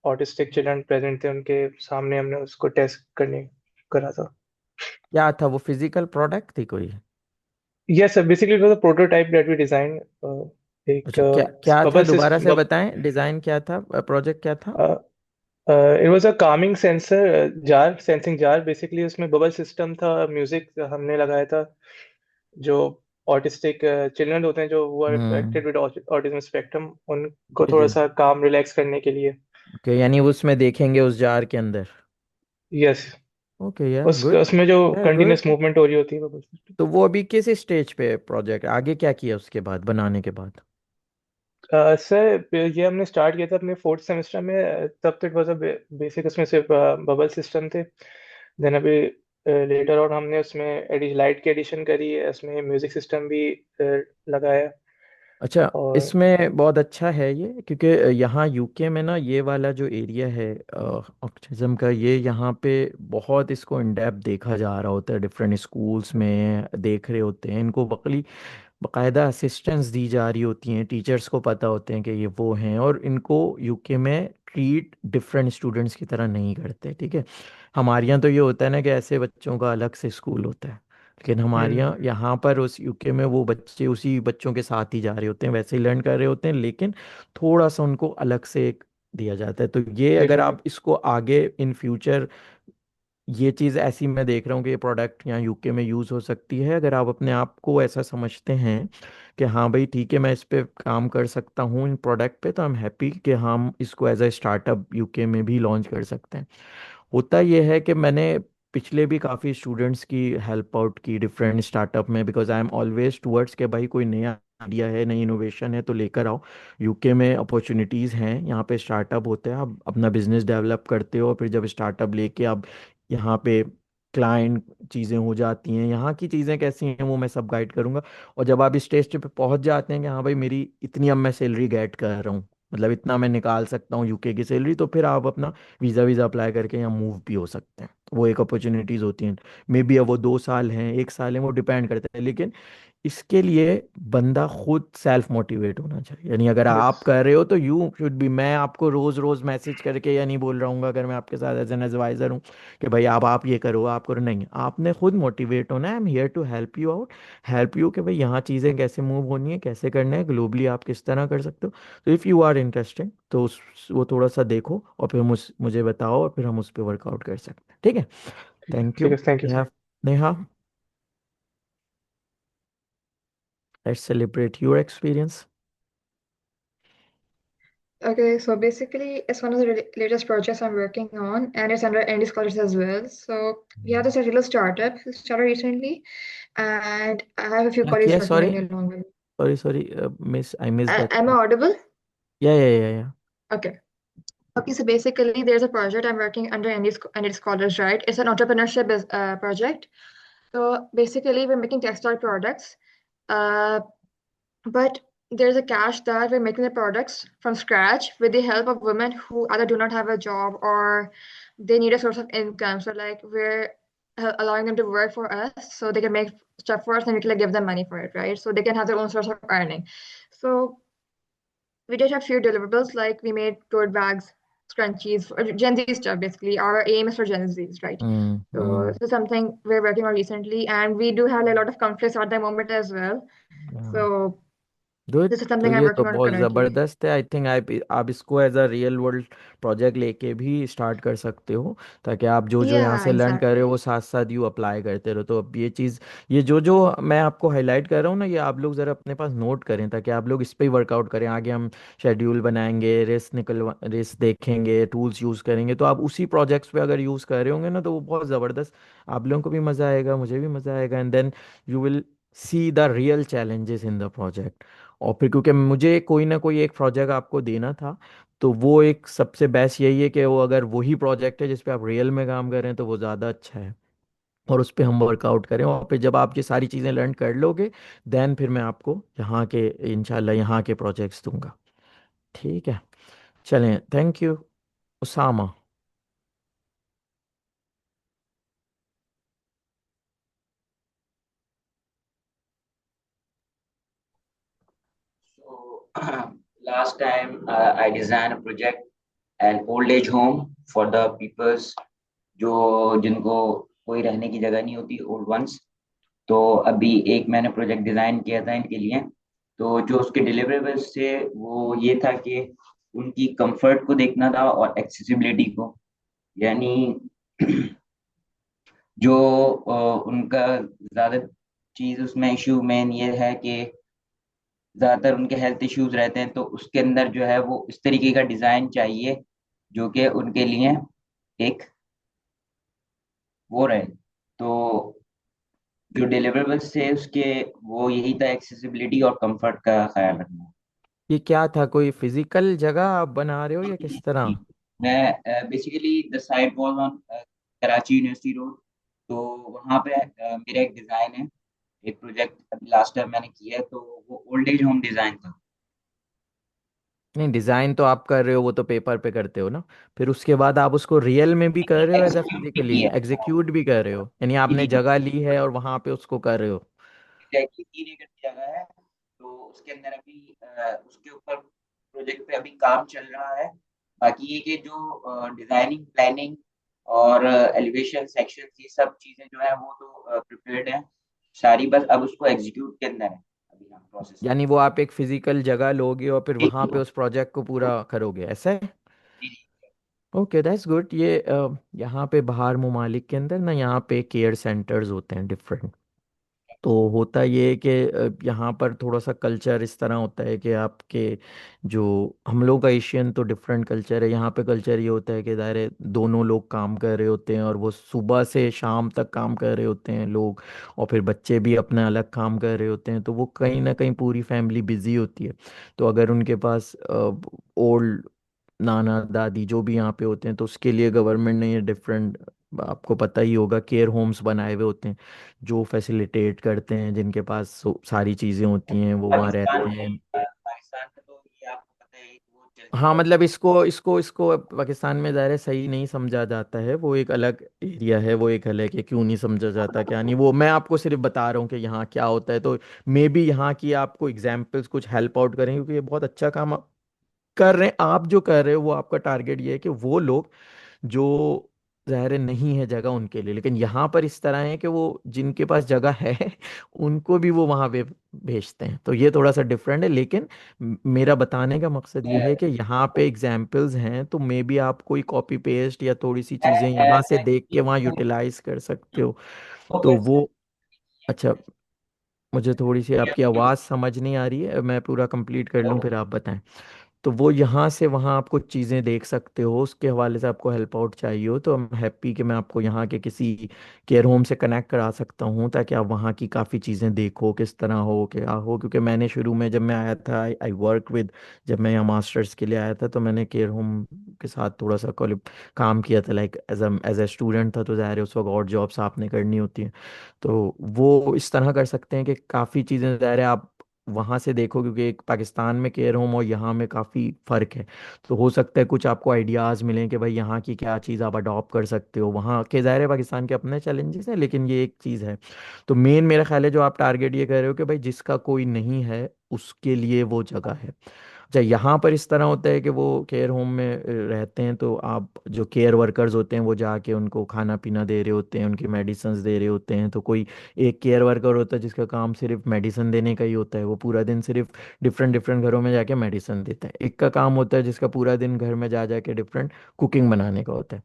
autistic children present थे, उनके सामने हमने उसको टेस्ट करने करा था। क्या था वो? फिजिकल प्रोडक्ट थी कोई? Yes, sir. Basically, it was a prototype that we designed. एक अच्छा, क्या क्या था? bubble दोबारा से system. बताएं, डिजाइन क्या था, प्रोजेक्ट क्या था? It was a calming sensor jar, sensing jar. Basically, उसमें bubble system था, म्यूजिक हमने लगाया था, जो ऑटिस्टिक चिल्ड्रन होते हैं जो वो are hmm. Affected with autism spectrum, उनको जी थोड़ा जी। सा काम रिलैक्स करने के लिए। ओके, यानी उसमें देखेंगे उस जार के अंदर? यस, ओके, या उस गुड। उसमें जो या कंटिन्यूस गुड। मूवमेंट हो रही होती है bubble system। तो वो अभी किस स्टेज पे प्रोजेक्ट, आगे क्या किया उसके बाद, बनाने के बाद? सर, ये हमने स्टार्ट किया था अपने फोर्थ सेमेस्टर में, तब तक वाज अ बेसिक, उसमें सिर्फ बबल सिस्टम थे। देन अभी लेटर और हमने उसमें लाइट की एडिशन करी है, उसमें म्यूजिक सिस्टम भी लगाया। अच्छा, और इसमें बहुत अच्छा है ये, क्योंकि यहाँ यूके में ना ये वाला जो एरिया है ऑटिज्म का, ये यहाँ पे बहुत इसको इन डेप्थ देखा जा रहा होता है। डिफरेंट स्कूल्स में देख रहे होते हैं इनको, बाकायदा असिस्टेंस दी जा रही होती हैं, टीचर्स को पता होते हैं कि ये वो हैं, और इनको यूके में ट्रीट डिफरेंट स्टूडेंट्स की तरह नहीं करते, ठीक है। हमारे यहाँ तो ये होता है ना कि ऐसे बच्चों का अलग से स्कूल होता है, लेकिन हमारे यहाँ पर उस यूके में वो बच्चे उसी बच्चों के साथ ही जा रहे होते हैं, वैसे ही लर्न कर रहे होते हैं, लेकिन थोड़ा सा उनको अलग से एक दिया जाता है। तो ये अगर देखिए आप इसको आगे इन फ्यूचर, ये चीज़ ऐसी मैं देख रहा हूँ कि ये प्रोडक्ट यहाँ यूके में यूज़ हो सकती है, अगर आप अपने आप को ऐसा समझते हैं कि हाँ भाई ठीक है मैं इस पे काम कर सकता हूँ इन प्रोडक्ट पे, तो आई एम हैप्पी कि हम इसको एज अ स्टार्टअप यूके में भी लॉन्च कर सकते हैं। होता यह है कि मैंने पिछले भी काफ़ी स्टूडेंट्स की हेल्प आउट की डिफरेंट स्टार्टअप में, because I am always towards के भाई कोई नया आइडिया है, नई इनोवेशन है तो लेकर आओ। यूके में अपॉर्चुनिटीज़ हैं, यहाँ पे स्टार्टअप होते हैं, आप अपना बिजनेस डेवलप करते हो, फिर जब स्टार्टअप लेके आप यहाँ पे क्लाइंट चीज़ें हो जाती हैं, यहाँ की चीज़ें कैसी हैं वो मैं सब गाइड करूँगा। और जब आप इस स्टेज पे पहुँच जाते हैं कि हाँ भाई मेरी इतनी अब मैं सैलरी गेट कर रहा हूँ, मतलब इतना मैं निकाल सकता हूँ यूके की सैलरी, तो फिर आप अपना वीज़ा वीज़ा अप्लाई करके यहाँ मूव भी हो सकते हैं। वो एक अपॉर्चुनिटीज़ होती हैं, मे बी अब वो 2 साल हैं 1 साल है, वो डिपेंड करता है। लेकिन इसके लिए बंदा खुद सेल्फ मोटिवेट होना चाहिए, यानी अगर यस आप कर रहे हो तो यू शुड बी। मैं आपको रोज रोज मैसेज करके या नहीं बोल रहा हूँ अगर मैं आपके साथ एज एन एडवाइजर हूँ कि भाई आप ये करो आप करो, नहीं, आपने खुद मोटिवेट होना है। I am here to help you out, help you कि भाई यहाँ चीज़ें कैसे मूव होनी है, कैसे करना है, ग्लोबली आप किस तरह कर सकते हो। तो इफ़ यू आर इंटरेस्टेड तो वो थोड़ा सा देखो और फिर मुझे बताओ और फिर हम उस पर वर्कआउट कर सकते हैं, ठीक है। थैंक ठीक यू। है, thank you sir. Neha, Neha, let's celebrate your experience. Okay, so basically, it's one of the latest projects I'm working on, and it's under Andy Scholars as well. So we have this little startup who started recently, and I have a few क्या colleagues किया? working with sorry, me along with me. Sorry, sorry, miss I miss that Am I part. audible? या Okay. Okay, so basically, there's a project I'm working under Andy Scholars, right? It's an entrepreneurship project. So basically, we're making textile products. Uh, But there's a catch that we're making the products from scratch with the help of women who either do not have a job or they need a source of income. So like we're allowing them to work for us so they can make stuff for us and we can like give them money for it, right? So they can have their own source of earning. So we did have few deliverables like we made tote bags, scrunchies, for Gen Z stuff basically. Our aim is for Gen Zs, right? So this is something we're working on recently and we do have like, a lot of conflicts at the moment as well. So good. this is तो something I'm ये तो working on बहुत currently. ज़बरदस्त है। आई थिंक आप इसको as a real world project लेके भी स्टार्ट कर सकते हो, ताकि आप जो जो यहाँ Yeah, से लर्न कर रहे हो exactly. वो साथ साथ यू अप्लाई करते रहो। तो अब ये चीज़, ये जो जो मैं आपको हाईलाइट कर रहा हूँ ना, ये आप लोग ज़रा अपने पास नोट करें ताकि आप लोग इस पे ही वर्कआउट करें। आगे हम शेड्यूल बनाएंगे, रेस देखेंगे, टूल्स यूज़ करेंगे, तो आप उसी प्रोजेक्ट्स पे अगर यूज़ कर रहे होंगे ना तो वो बहुत ज़बरदस्त, आप लोगों को भी मज़ा आएगा, मुझे भी मज़ा आएगा। And then you will see the real challenges in the project. और फिर क्योंकि मुझे कोई ना कोई एक प्रोजेक्ट आपको देना था, तो वो एक सबसे बेस्ट यही है कि वो अगर वही प्रोजेक्ट है जिस पे आप रियल में काम कर रहे हैं तो वो ज़्यादा अच्छा है, और उस पे हम वर्कआउट करें। और फिर जब आप ये सारी चीज़ें लर्न कर लोगे, देन फिर मैं आपको यहाँ के इंशाल्लाह यहाँ के प्रोजेक्ट्स दूंगा, ठीक है। चलें, thank you. Usama. So last time I designed a project, an old age home for the peoples जो जिनको कोई रहने की जगह नहीं होती, ओल्ड वंस। तो अभी एक मैंने प्रोजेक्ट डिजाइन किया था इनके लिए। तो जो उसके डिलीवरेबल्स थे वो ये था कि उनकी कंफर्ट को देखना था और एक्सेसिबिलिटी को, यानी जो उनका ज्यादा चीज उसमें इशू मेन ये है कि ज्यादातर उनके हेल्थ इश्यूज रहते हैं, तो उसके अंदर जो है वो इस तरीके का डिजाइन चाहिए जो कि उनके लिए एक वो रहे। तो जो डिलीवरेबल्स थे उसके वो यही था, एक्सेसिबिलिटी और कंफर्ट का ख्याल रखना। ये क्या था, कोई फिजिकल जगह आप बना रहे हो या किस तरह? मैं basically the site was on Karachi university road. तो वहाँ पे मेरा एक डिजाइन है, एक प्रोजेक्ट अभी लास्ट टाइम मैंने किया है, तो वो ओल्ड एज होम डिजाइन था। नहीं, डिजाइन तो आप कर रहे हो, वो तो पेपर पे करते हो ना, फिर उसके बाद आप उसको रियल में भी कर रहे हो, एज अ एग्जीक्यूट भी फिजिकली किया एग्जीक्यूट भी कर रहे हो, यानी जी आपने जी जगह ली है और वहां पे उसको कर रहे हो। एग्जैक्टली 3 एकड़ की जगह है। तो उसके अंदर अभी उसके ऊपर प्रोजेक्ट पे अभी काम चल रहा है। बाकी ये कि जो डिजाइनिंग प्लानिंग और एलिवेशन सेक्शन ये सब चीजें जो है वो तो प्रिपेयर्ड है। सारी, बस अब उसको एग्जीक्यूट के अंदर है अभी हम प्रोसेस में। यानी वो आप एक फिजिकल जगह लोगे और फिर जी वहां पे उस प्रोजेक्ट को पूरा करोगे, ऐसा है? जी। Okay, that's good. ये यहाँ पे बाहर ममालिक के अंदर ना, यहाँ पे केयर सेंटर्स होते हैं डिफरेंट। तो होता ये है कि यहाँ पर थोड़ा सा कल्चर इस तरह होता है कि आपके जो हम लोग का एशियन तो डिफरेंट कल्चर है, यहाँ पे कल्चर ये होता है कि ज़ाहिर है दोनों लोग काम कर रहे होते हैं और वो सुबह से शाम तक काम कर रहे होते हैं लोग, और फिर बच्चे भी अपना अलग काम कर रहे होते हैं, तो वो कहीं ना कहीं पूरी फैमिली बिजी होती है। तो अगर उनके पास ओल्ड नाना दादी जो भी यहाँ पे होते हैं, तो उसके लिए गवर्नमेंट ने ये डिफरेंट, आपको पता ही होगा, केयर होम्स बनाए हुए होते हैं जो फैसिलिटेट करते हैं, जिनके पास सारी चीज़ें होती हैं, वो वहाँ पाकिस्तान रहते में, हैं। पाकिस्तान में तो ये आपको पता है वो चलती हाँ है। मतलब इसको इसको इसको पाकिस्तान में ज़ाहिर है सही नहीं समझा जाता है, वो एक अलग एरिया है, वो एक अलग है, क्यों नहीं समझा जाता क्या नहीं, वो मैं आपको सिर्फ बता रहा हूँ कि यहाँ क्या होता है। तो मे बी यहाँ की आपको एग्जाम्पल्स कुछ हेल्प आउट करें, क्योंकि ये बहुत अच्छा काम आप कर रहे हैं। आप जो कर रहे हो वो आपका टारगेट ये है कि वो लोग जो ज़ाहिर है नहीं है जगह उनके लिए, लेकिन यहाँ पर इस तरह है कि वो जिनके पास जगह है उनको भी वो वहाँ पे भेजते हैं। तो ये थोड़ा सा डिफरेंट है, लेकिन मेरा बताने का मकसद ये है कि यहाँ पे एग्जाम्पल्स हैं, तो मे बी आप कोई कॉपी पेस्ट या थोड़ी सी चीज़ें यहाँ से देख के वहाँ यूटिलाइज कर सकते हो। तो वो, अच्छा, मुझे थोड़ी सी आपकी आवाज़ समझ नहीं आ रही है, मैं पूरा कंप्लीट कर लूँ फिर आप बताएं। तो वो यहाँ से वहाँ आप कुछ चीज़ें देख सकते हो, उसके हवाले से आपको हेल्प आउट चाहिए हो तो I'm हैप्पी कि मैं आपको यहाँ के किसी केयर होम से कनेक्ट करा सकता हूँ, ताकि आप वहाँ की काफ़ी चीज़ें देखो किस तरह हो क्या हो। क्योंकि मैंने शुरू में जब मैं आया था, आई वर्क विद, जब मैं यहाँ मास्टर्स के लिए आया था तो मैंने केयर होम के साथ थोड़ा सा काम किया था, लाइक एज ए स्टूडेंट था, तो ज़ाहिर है उस वक्त और जॉब्स आपने करनी होती हैं। तो वो इस तरह कर सकते हैं कि काफ़ी चीज़ें ज़ाहिर है आप वहां से देखो, क्योंकि एक पाकिस्तान में केयर होम और यहाँ में काफ़ी फ़र्क है। तो हो सकता है कुछ आपको आइडियाज़ मिलें कि भाई यहाँ की क्या चीज़ आप अडॉप्ट कर सकते हो, वहाँ के ज़ाहिर है पाकिस्तान के अपने चैलेंजेस हैं, लेकिन ये एक चीज़ है। तो मेन मेरा ख्याल है जो आप टारगेट ये कर रहे हो कि भाई जिसका कोई नहीं है उसके लिए वो जगह है। अच्छा, यहाँ पर इस तरह होता है कि वो केयर होम में रहते हैं, तो आप जो केयर वर्कर्स होते हैं वो जाके उनको खाना पीना दे रहे होते हैं, उनकी मेडिसिन्स दे रहे होते हैं। तो कोई एक केयर वर्कर होता है जिसका काम सिर्फ मेडिसिन देने का ही होता है, वो पूरा दिन सिर्फ डिफरेंट डिफरेंट घरों में जाके मेडिसिन देता है। एक का काम होता है जिसका पूरा दिन घर में जा जाके डिफरेंट कुकिंग बनाने का होता है।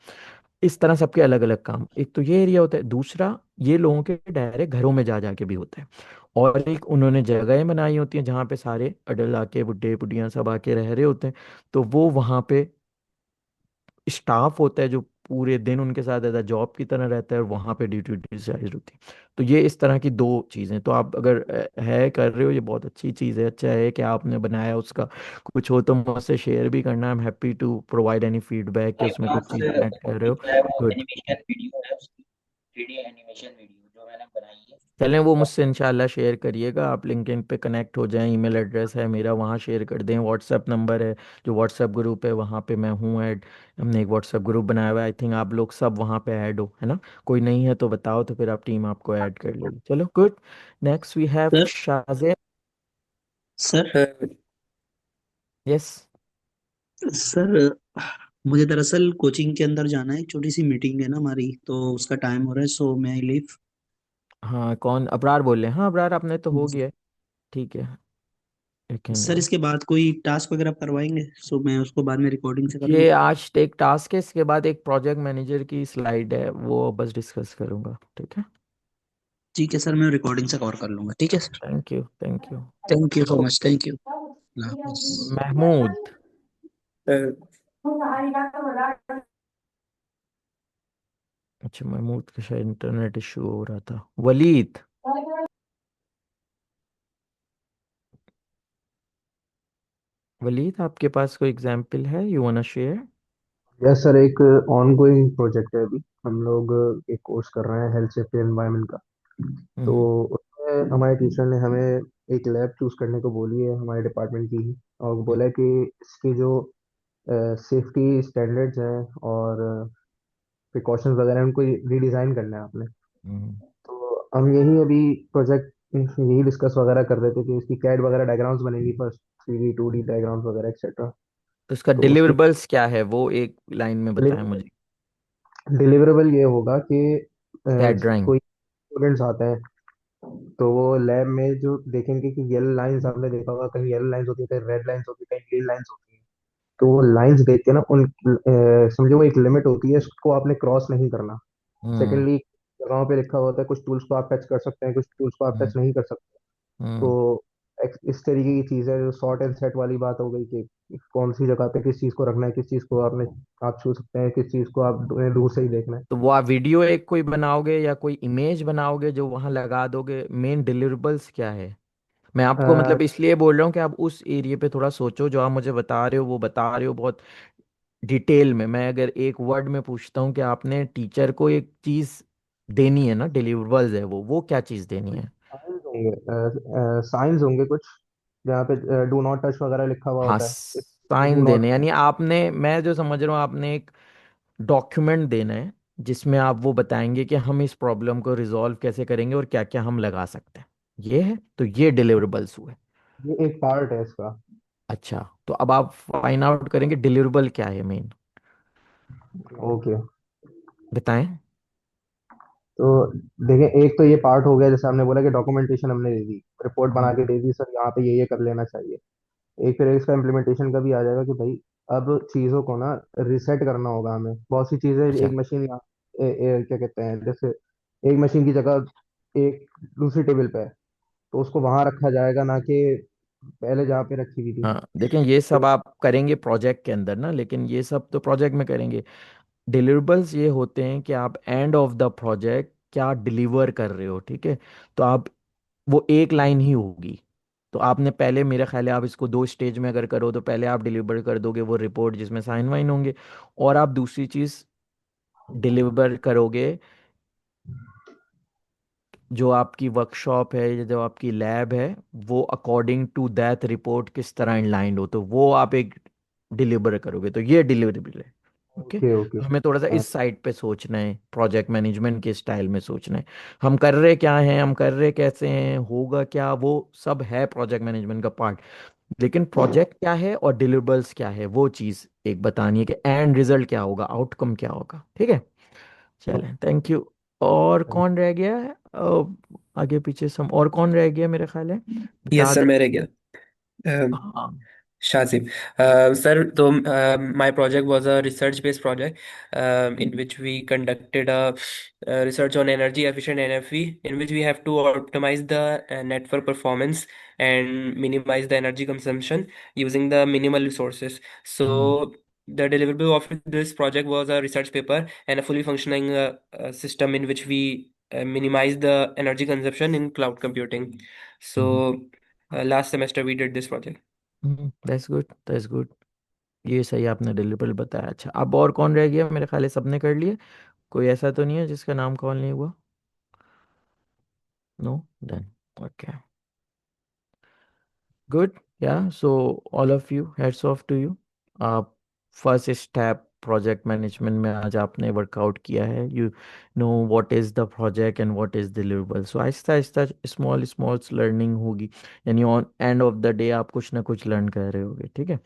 इस तरह सबके अलग अलग काम, एक तो ये एरिया होता है, दूसरा ये लोगों के डायरेक्ट घरों में जा जाके भी होता है। और एक उन्होंने जगहें बनाई होती हैं जहाँ पे सारे अडल्ट आके, बुढ़े बुढ़ियाँ सब आके रह रहे होते हैं। तो वो वहाँ पे स्टाफ होता है जो पूरे दिन उनके साथ एज जॉब की तरह रहता है, और वहाँ पे ड्यूटी डिस्चार्ज होती है। तो ये इस तरह की दो चीज़ें, तो आप अगर है कर रहे हो, ये बहुत अच्छी चीज़ है। अच्छा है कि आपने बनाया, उसका कुछ हो तो मुझसे शेयर भी करना, I am happy to provide any feedback कि उसमें कुछ चीज़ें ऐड कर रहे हो। जो है वो गुड। एनिमेशन वीडियो है उसकी, 3D एनिमेशन वीडियो जो मैंने बनाई है। चलें, वो वो मुझसे इंशाल्लाह शेयर करिएगा, आप लिंक्डइन पे कनेक्ट हो जाएं, ईमेल एड्रेस है मेरा, वहाँ शेयर कर दें, व्हाट्सएप नंबर है, जो व्हाट्सएप ग्रुप है वहाँ पे मैं हूँ ऐड। हमने एक व्हाट्सएप ग्रुप बनाया हुआ है, आई थिंक आप लोग सब वहाँ पे ऐड हो, है ना? कोई नहीं है तो बताओ, तो फिर आप टीम आपको ऐड कर लेगी। चलो good. Next we have sir Shazia. Sir yes. Sir मुझे दरअसल कोचिंग के अंदर जाना है, एक छोटी सी मीटिंग है ना हमारी, तो उसका टाइम हो रहा है, सो मैं लीव। हाँ, कौन? अबरार बोल रहे हैं? हाँ अबरार, आपने तो हो गया, ठीक है, यू कैन सर गो। इसके बाद कोई टास्क वगैरह करवाएंगे, सो मैं उसको बाद में रिकॉर्डिंग से कर लूँ? ये आज एक टास्क है, इसके बाद एक प्रोजेक्ट मैनेजर की स्लाइड है, वो बस डिस्कस करूंगा, ठीक है? ठीक है सर, मैं रिकॉर्डिंग से कवर कर लूंगा, ठीक है sir. Thank you, thank you. Thank you so much, thank you, अल्लाह हाफिज़। महमूद। अच्छा, महमूद का शायद इंटरनेट इशू हो रहा था। वलीद, वलीद आपके पास कोई एग्जाम्पल है यू वांना शेयर? यस सर, एक ऑन गोइंग प्रोजेक्ट है अभी। हम लोग एक कोर्स कर रहे हैं हेल्थ सेफ्टी एनवायरनमेंट का। तो हम्म। उसमें हमारे टीचर ने हमें एक लैब चूज करने को बोली है, हमारे डिपार्टमेंट की ही। और बोला है कि इसकी जो सेफ्टी स्टैंडर्ड्स हैं और प्रिकॉशंस वगैरह हैं, उनको रीडिज़ाइन करना है आपने। हम्म। तो हम यही अभी प्रोजेक्ट यही डिस्कस वगैरह कर रहे थे कि इसकी कैड वगैरह डायग्राम्स बनेगी फर्स्ट, 3D 2D डायग्राम्स वगैरह एक्सेट्रा। तो इसका तो उसमें डिलीवरेबल्स क्या है, वो एक लाइन में बताएं मुझे। डिलीवरेबल ये होगा कि कैड ड्राइंग। कोई स्टूडेंट्स आते हैं, तो वो लैब में जो देखेंगे कि येलो लाइंस, आपने देखा होगा कहीं येलो लाइंस होती है, कहीं रेड लाइंस होती है, कहीं ग्रीन लाइंस होती है। तो वो लाइंस देख के ना उन समझो वो एक लिमिट होती है, उसको आपने क्रॉस नहीं करना। हम्म। सेकेंडली, जगहों पे लिखा होता है कुछ टूल्स को आप टच कर सकते हैं, कुछ टूल्स को आप हम्म। टच नहीं कर सकते। तो हम्म। इस तरीके की चीज़ है, जो सॉर्ट एंड सेट वाली बात हो गई कि कौन सी जगह पे किस चीज़ को रखना है, किस चीज़ को आपने आप छू सकते हैं, किस चीज़ को आप दूर से ही देखना है। तो वो आप वीडियो एक कोई बनाओगे या कोई इमेज बनाओगे जो वहां लगा दोगे? मेन डिलीवरेबल्स क्या है? मैं आपको अ, मतलब इसलिए बोल रहा हूँ कि आप उस एरिया पे थोड़ा सोचो, जो आप मुझे बता रहे हो वो बता रहे हो बहुत डिटेल में। मैं अगर एक वर्ड में पूछता हूँ कि आपने टीचर को एक चीज देनी है ना, डिलीवरेबल्स है वो क्या चीज देनी है? साइंस होंगे, साइंस होंगे कुछ, जहाँ पे डू नॉट टच वगैरह लिखा हुआ हाँ, होता है। Do sign not. देने, यानी आपने, मैं जो समझ रहा हूँ, आपने एक डॉक्यूमेंट देना है जिसमें आप वो बताएंगे कि हम इस प्रॉब्लम को रिजॉल्व कैसे करेंगे और क्या क्या हम लगा सकते हैं। ये है, तो ये डिलीवरेबल्स हुए। ये एक पार्ट है इसका। अच्छा, तो अब आप फाइंड आउट करेंगे डिलीवरेबल क्या है मेन। ओके। बताएं। तो देखें, एक तो ये पार्ट हो गया, जैसे हमने बोला कि डॉक्यूमेंटेशन हमने दे दी, रिपोर्ट बना हम्म। के दे दी, सर यहाँ पे ये कर लेना चाहिए। एक फिर इसका इम्प्लीमेंटेशन का भी आ जाएगा कि भाई अब चीज़ों को ना रिसेट करना होगा हमें। बहुत सी चीज़ें, अच्छा। एक मशीन यहाँ क्या कहते हैं, जैसे एक मशीन की जगह एक दूसरी टेबल पे है, तो उसको वहां रखा जाएगा, ना कि पहले जहाँ पे रखी हुई थी। हाँ, देखें, ये सब तो आप करेंगे प्रोजेक्ट के अंदर ना, लेकिन ये सब तो प्रोजेक्ट में करेंगे। डिलीवरेबल्स ये होते हैं कि आप एंड ऑफ द प्रोजेक्ट क्या डिलीवर कर रहे हो, ठीक है? तो आप, वो एक लाइन ही होगी। तो आपने पहले, मेरे ख्याल है आप इसको दो स्टेज में अगर करो, तो पहले आप डिलीवर कर दोगे वो रिपोर्ट जिसमें साइन वाइन होंगे, और आप दूसरी चीज डिलीवर करोगे, जो आपकी वर्कशॉप है या जो आपकी लैब है, वो अकॉर्डिंग टू दैट रिपोर्ट किस तरह इनलाइंड हो, तो वो आप एक डिलीवर करोगे, तो ये डिलीवरेबल है। Okay, okay okay. तो हमें थोड़ा सा इस साइड पे सोचना है, प्रोजेक्ट मैनेजमेंट के स्टाइल में सोचना है। हम कर रहे क्या हैं, हम कर रहे कैसे हैं, होगा क्या, वो सब है प्रोजेक्ट मैनेजमेंट का पार्ट। लेकिन प्रोजेक्ट क्या है और डिलीवरेबल्स क्या है, वो चीज़ एक बतानी है कि एंड रिजल्ट क्या होगा, आउटकम क्या होगा। ठीक है, चलें, थैंक यू। और कौन रह गया है? आगे पीछे सम और कौन रह गया, मेरे ख्याल है यस बता सर, दे। मैं रह गया। हाँ। Shazib. Sir, so my project was a research-based project in which we conducted a research on energy efficient NFV, in which we have to optimize the network performance and minimize the energy consumption using the minimal resources. Hmm. So the deliverable of this project was a research paper and a fully functioning system in which we minimize the energy consumption in cloud computing. So last semester we did this project. That's good, that's good. ये सही आपने डिलीवरेबल बताया। अच्छा, अब और कौन रह गया? मेरे ख्याल है सबने कर लिए। कोई ऐसा तो नहीं है जिसका नाम कॉल नहीं हुआ? No, then okay, good. या so all of you, heads off to you. आप फर्स्ट स्टेप प्रोजेक्ट मैनेजमेंट में आज आपने वर्कआउट किया है। You know what is the project and what is deliverable. So आहिस्ता आहिस्ता स्मॉल स्मॉल लर्निंग होगी, यानी on end of the day आप कुछ ना कुछ लर्न कर रहे होगे। ठीक है,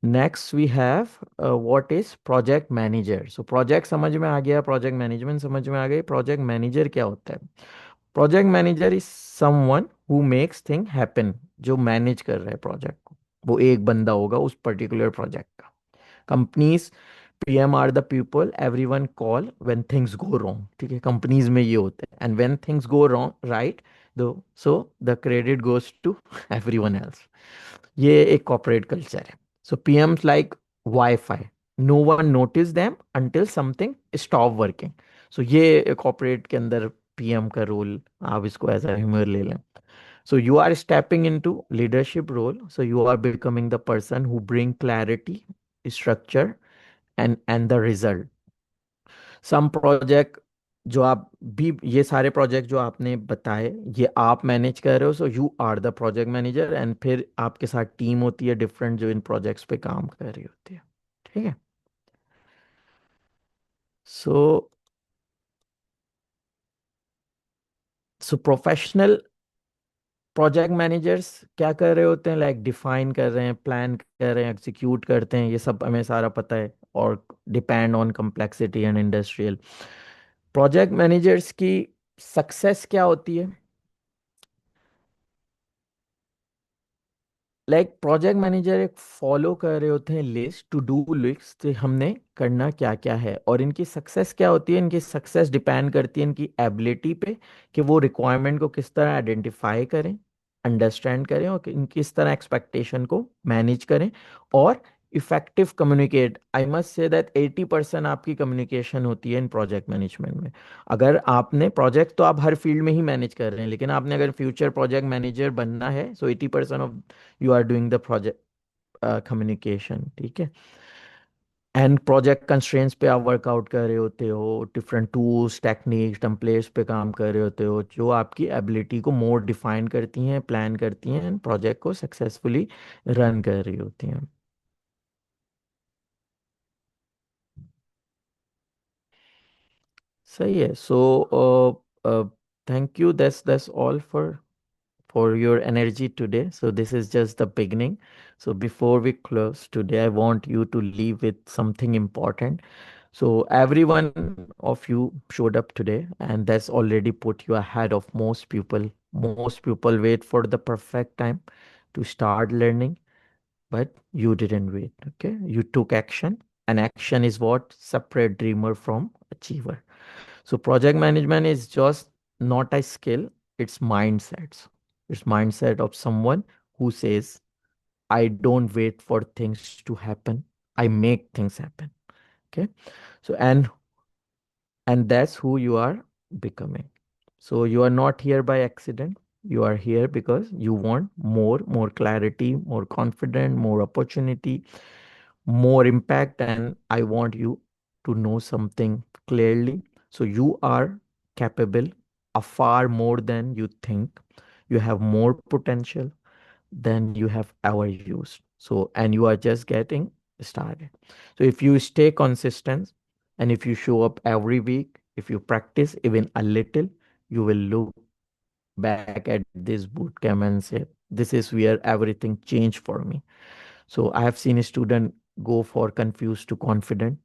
next we have what is project manager. So project समझ में आ गया, प्रोजेक्ट मैनेजमेंट समझ में आ गई, प्रोजेक्ट मैनेजर क्या होता है? Project manager is someone who makes thing happen, जो मैनेज कर रहा है प्रोजेक्ट को। वो एक बंदा होगा उस पर्टिकुलर प्रोजेक्ट का। Companies, PM are the people everyone call when things go wrong. ठीक है, कंपनीज में ये होता है, and when things go wrong, right, though, so the credit goes to everyone else. ये एक कॉर्पोरेट कल्चर है। So PMs like WiFi, no one notice them until something stop working. So ये कॉर्पोरेट के अंदर पीएम का रोल, आप इसको एज अ ह्यूमर ले लें। So you are stepping into leadership role. So you are becoming the person who bring clarity, structure, and the result. Some project, जो आप भी, ये सारे प्रोजेक्ट जो आपने बताए, ये आप मैनेज कर रहे हो, so you are the project manager. And फिर आपके साथ टीम होती है डिफरेंट, जो इन प्रोजेक्ट्स पे काम कर रही होती है। ठीक है, सो प्रोफेशनल प्रोजेक्ट मैनेजर्स क्या कर रहे होते हैं? लाइक डिफाइन कर रहे हैं, प्लान कर रहे हैं, एग्जीक्यूट करते हैं, ये सब हमें सारा पता है। और depend on complexity and industrial. Project managers की सक्सेस क्या होती है? प्रोजेक्ट मैनेजर एक फॉलो कर रहे होते हैं लिस्ट, टू डू लिस्ट, हमने करना क्या क्या है। और इनकी सक्सेस क्या होती है? इनकी सक्सेस डिपेंड करती है इनकी एबिलिटी पे, कि वो रिक्वायरमेंट को किस तरह आइडेंटिफाई करें, अंडरस्टैंड करें, और किस तरह एक्सपेक्टेशन को मैनेज करें, और effective communicate. I must say that 80% आपकी कम्युनिकेशन होती है इन प्रोजेक्ट मैनेजमेंट में। अगर आपने प्रोजेक्ट तो आप हर फील्ड में ही मैनेज कर रहे हैं, लेकिन आपने अगर फ्यूचर प्रोजेक्ट मैनेजर बनना है, so 80% of you are doing the project communication, ठीक है। एंड प्रोजेक्ट कंस्ट्रेंट्स पे आप वर्कआउट कर रहे होते हो, डिफरेंट टूल्स, टेक्निक्स, टेम्पलेट्स पे काम कर रहे होते हो, जो आपकी एबिलिटी को मोर डिफाइन करती हैं, प्लान करती हैं, एंड प्रोजेक्ट को सक्सेसफुली रन कर रही होती हैं। सही है। सो thank you, that's all for your energy today. So this is just the beginning. So before we close today, I want you to leave with something important. So every one of you showed up today, and that's already put you ahead of most people. Most people wait for the perfect time to start learning, but you didn't wait. Okay, you took action, and action is what separate dreamer from achiever. So project management is just not a skill, it's mindsets. It's mindset of someone who says, I don't wait for things to happen. I make things happen. Okay. So and that's who you are becoming. So you are not here by accident. You are here because you want more clarity, more confidence, more opportunity, more impact. And I want you to know something clearly. So you are capable of far more than you think. You have more potential than you have ever used. So, and you are just getting started. So if you stay consistent, and if you show up every week, if you practice even a little, you will look back at this boot camp and say, this is where everything changed for me. So I have seen a student go for confused to confident,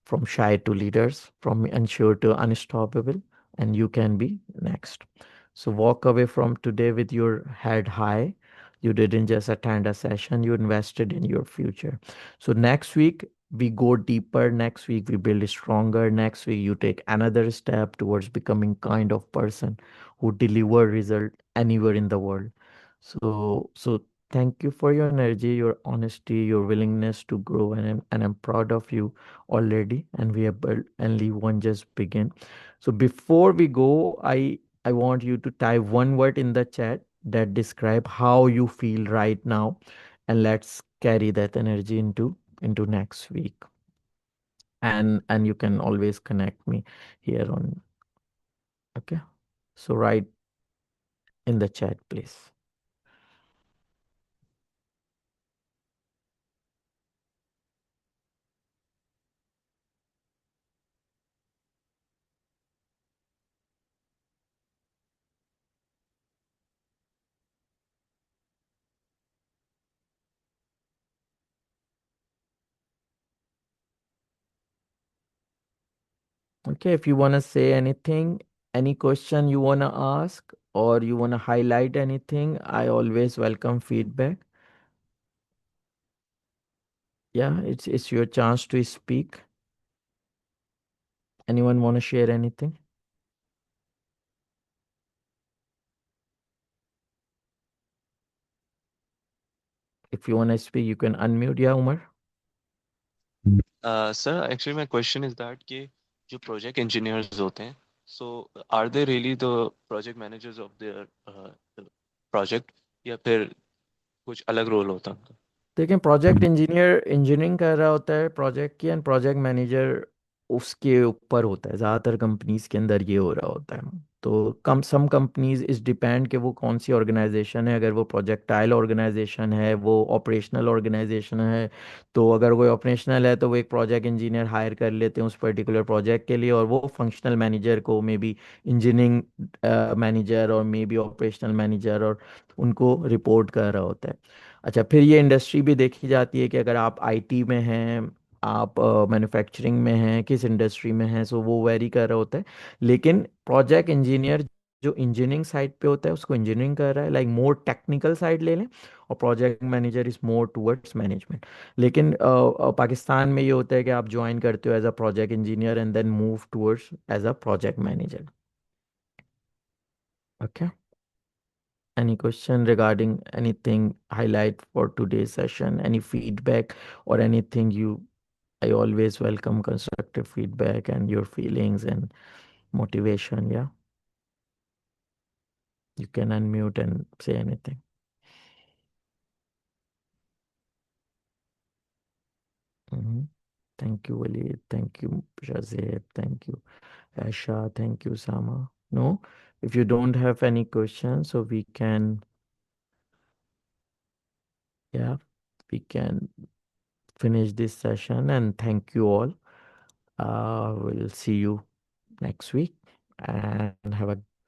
from shy to leaders, from unsure to unstoppable, and you can be next. So walk away from today with your head high. You didn't just attend a session, you invested in your future. So next week, we go deeper. Next week, we build stronger. Next week, you take another step towards becoming kind of person who deliver result anywhere in the world. So thank you for your energy, your honesty, your willingness to grow, and I'm proud of you already, and we have built only one just begin. So before we go, I want you to type one word in the chat that describe how you feel right now, and let's carry that energy into next week. And you can always connect me here on. Okay, so write in the chat, please. Okay, if you want to say anything, any question you want to ask, or you want to highlight anything, I always welcome feedback. Yeah, it's your chance to speak. Anyone want to share anything? If you want to speak, you can unmute. Yeah, Umar. Sir, actually my question is that कि जो project engineers होते हैं, so are they really the project managers of their project या फिर कुछ अलग role होता है उनका? देखें, प्रोजेक्ट इंजीनियर इंजीनियरिंग कर रहा होता है प्रोजेक्ट की, एंड प्रोजेक्ट मैनेजर उसके ऊपर होता है। ज़्यादातर कंपनीज के अंदर ये हो रहा होता है। तो सम कंपनीज इस डिपेंड कि वो कौन सी ऑर्गेनाइजेशन है। अगर वो प्रोजेक्टाइल ऑर्गेनाइजेशन है, वो ऑपरेशनल ऑर्गेनाइजेशन है, तो अगर कोई ऑपरेशनल है तो वो एक प्रोजेक्ट इंजीनियर हायर कर लेते हैं उस पर्टिकुलर प्रोजेक्ट के लिए, और वो फंक्शनल मैनेजर को मे बी इंजीनियरिंग मैनेजर और मे बी ऑपरेशनल मैनेजर और उनको रिपोर्ट कर रहा होता है। अच्छा, फिर ये इंडस्ट्री भी देखी जाती है कि अगर आप आईटी में हैं, आप मैन्युफैक्चरिंग में हैं, किस इंडस्ट्री में हैं, सो वो वेरी कर रहा होता है। लेकिन प्रोजेक्ट इंजीनियर जो इंजीनियरिंग साइड पे होता है उसको इंजीनियरिंग कर रहा है, लाइक मोर टेक्निकल साइड ले लें, और project manager is more towards management. लेकिन पाकिस्तान में ये होता है कि आप ज्वाइन करते हो as a project engineer and then move towards as a project manager. Okay, any question regarding anything highlight for today's session, any feedback or anything you, I always welcome constructive feedback and your feelings and motivation. Yeah, you can unmute and say anything. Mhm. Thank you, Walid. Thank you, Shazib. Thank you, Asha. Thank you, Sama. No, if you don't have any questions, so we can, yeah, we can finish this session, and thank you all. We'll see you next week and have a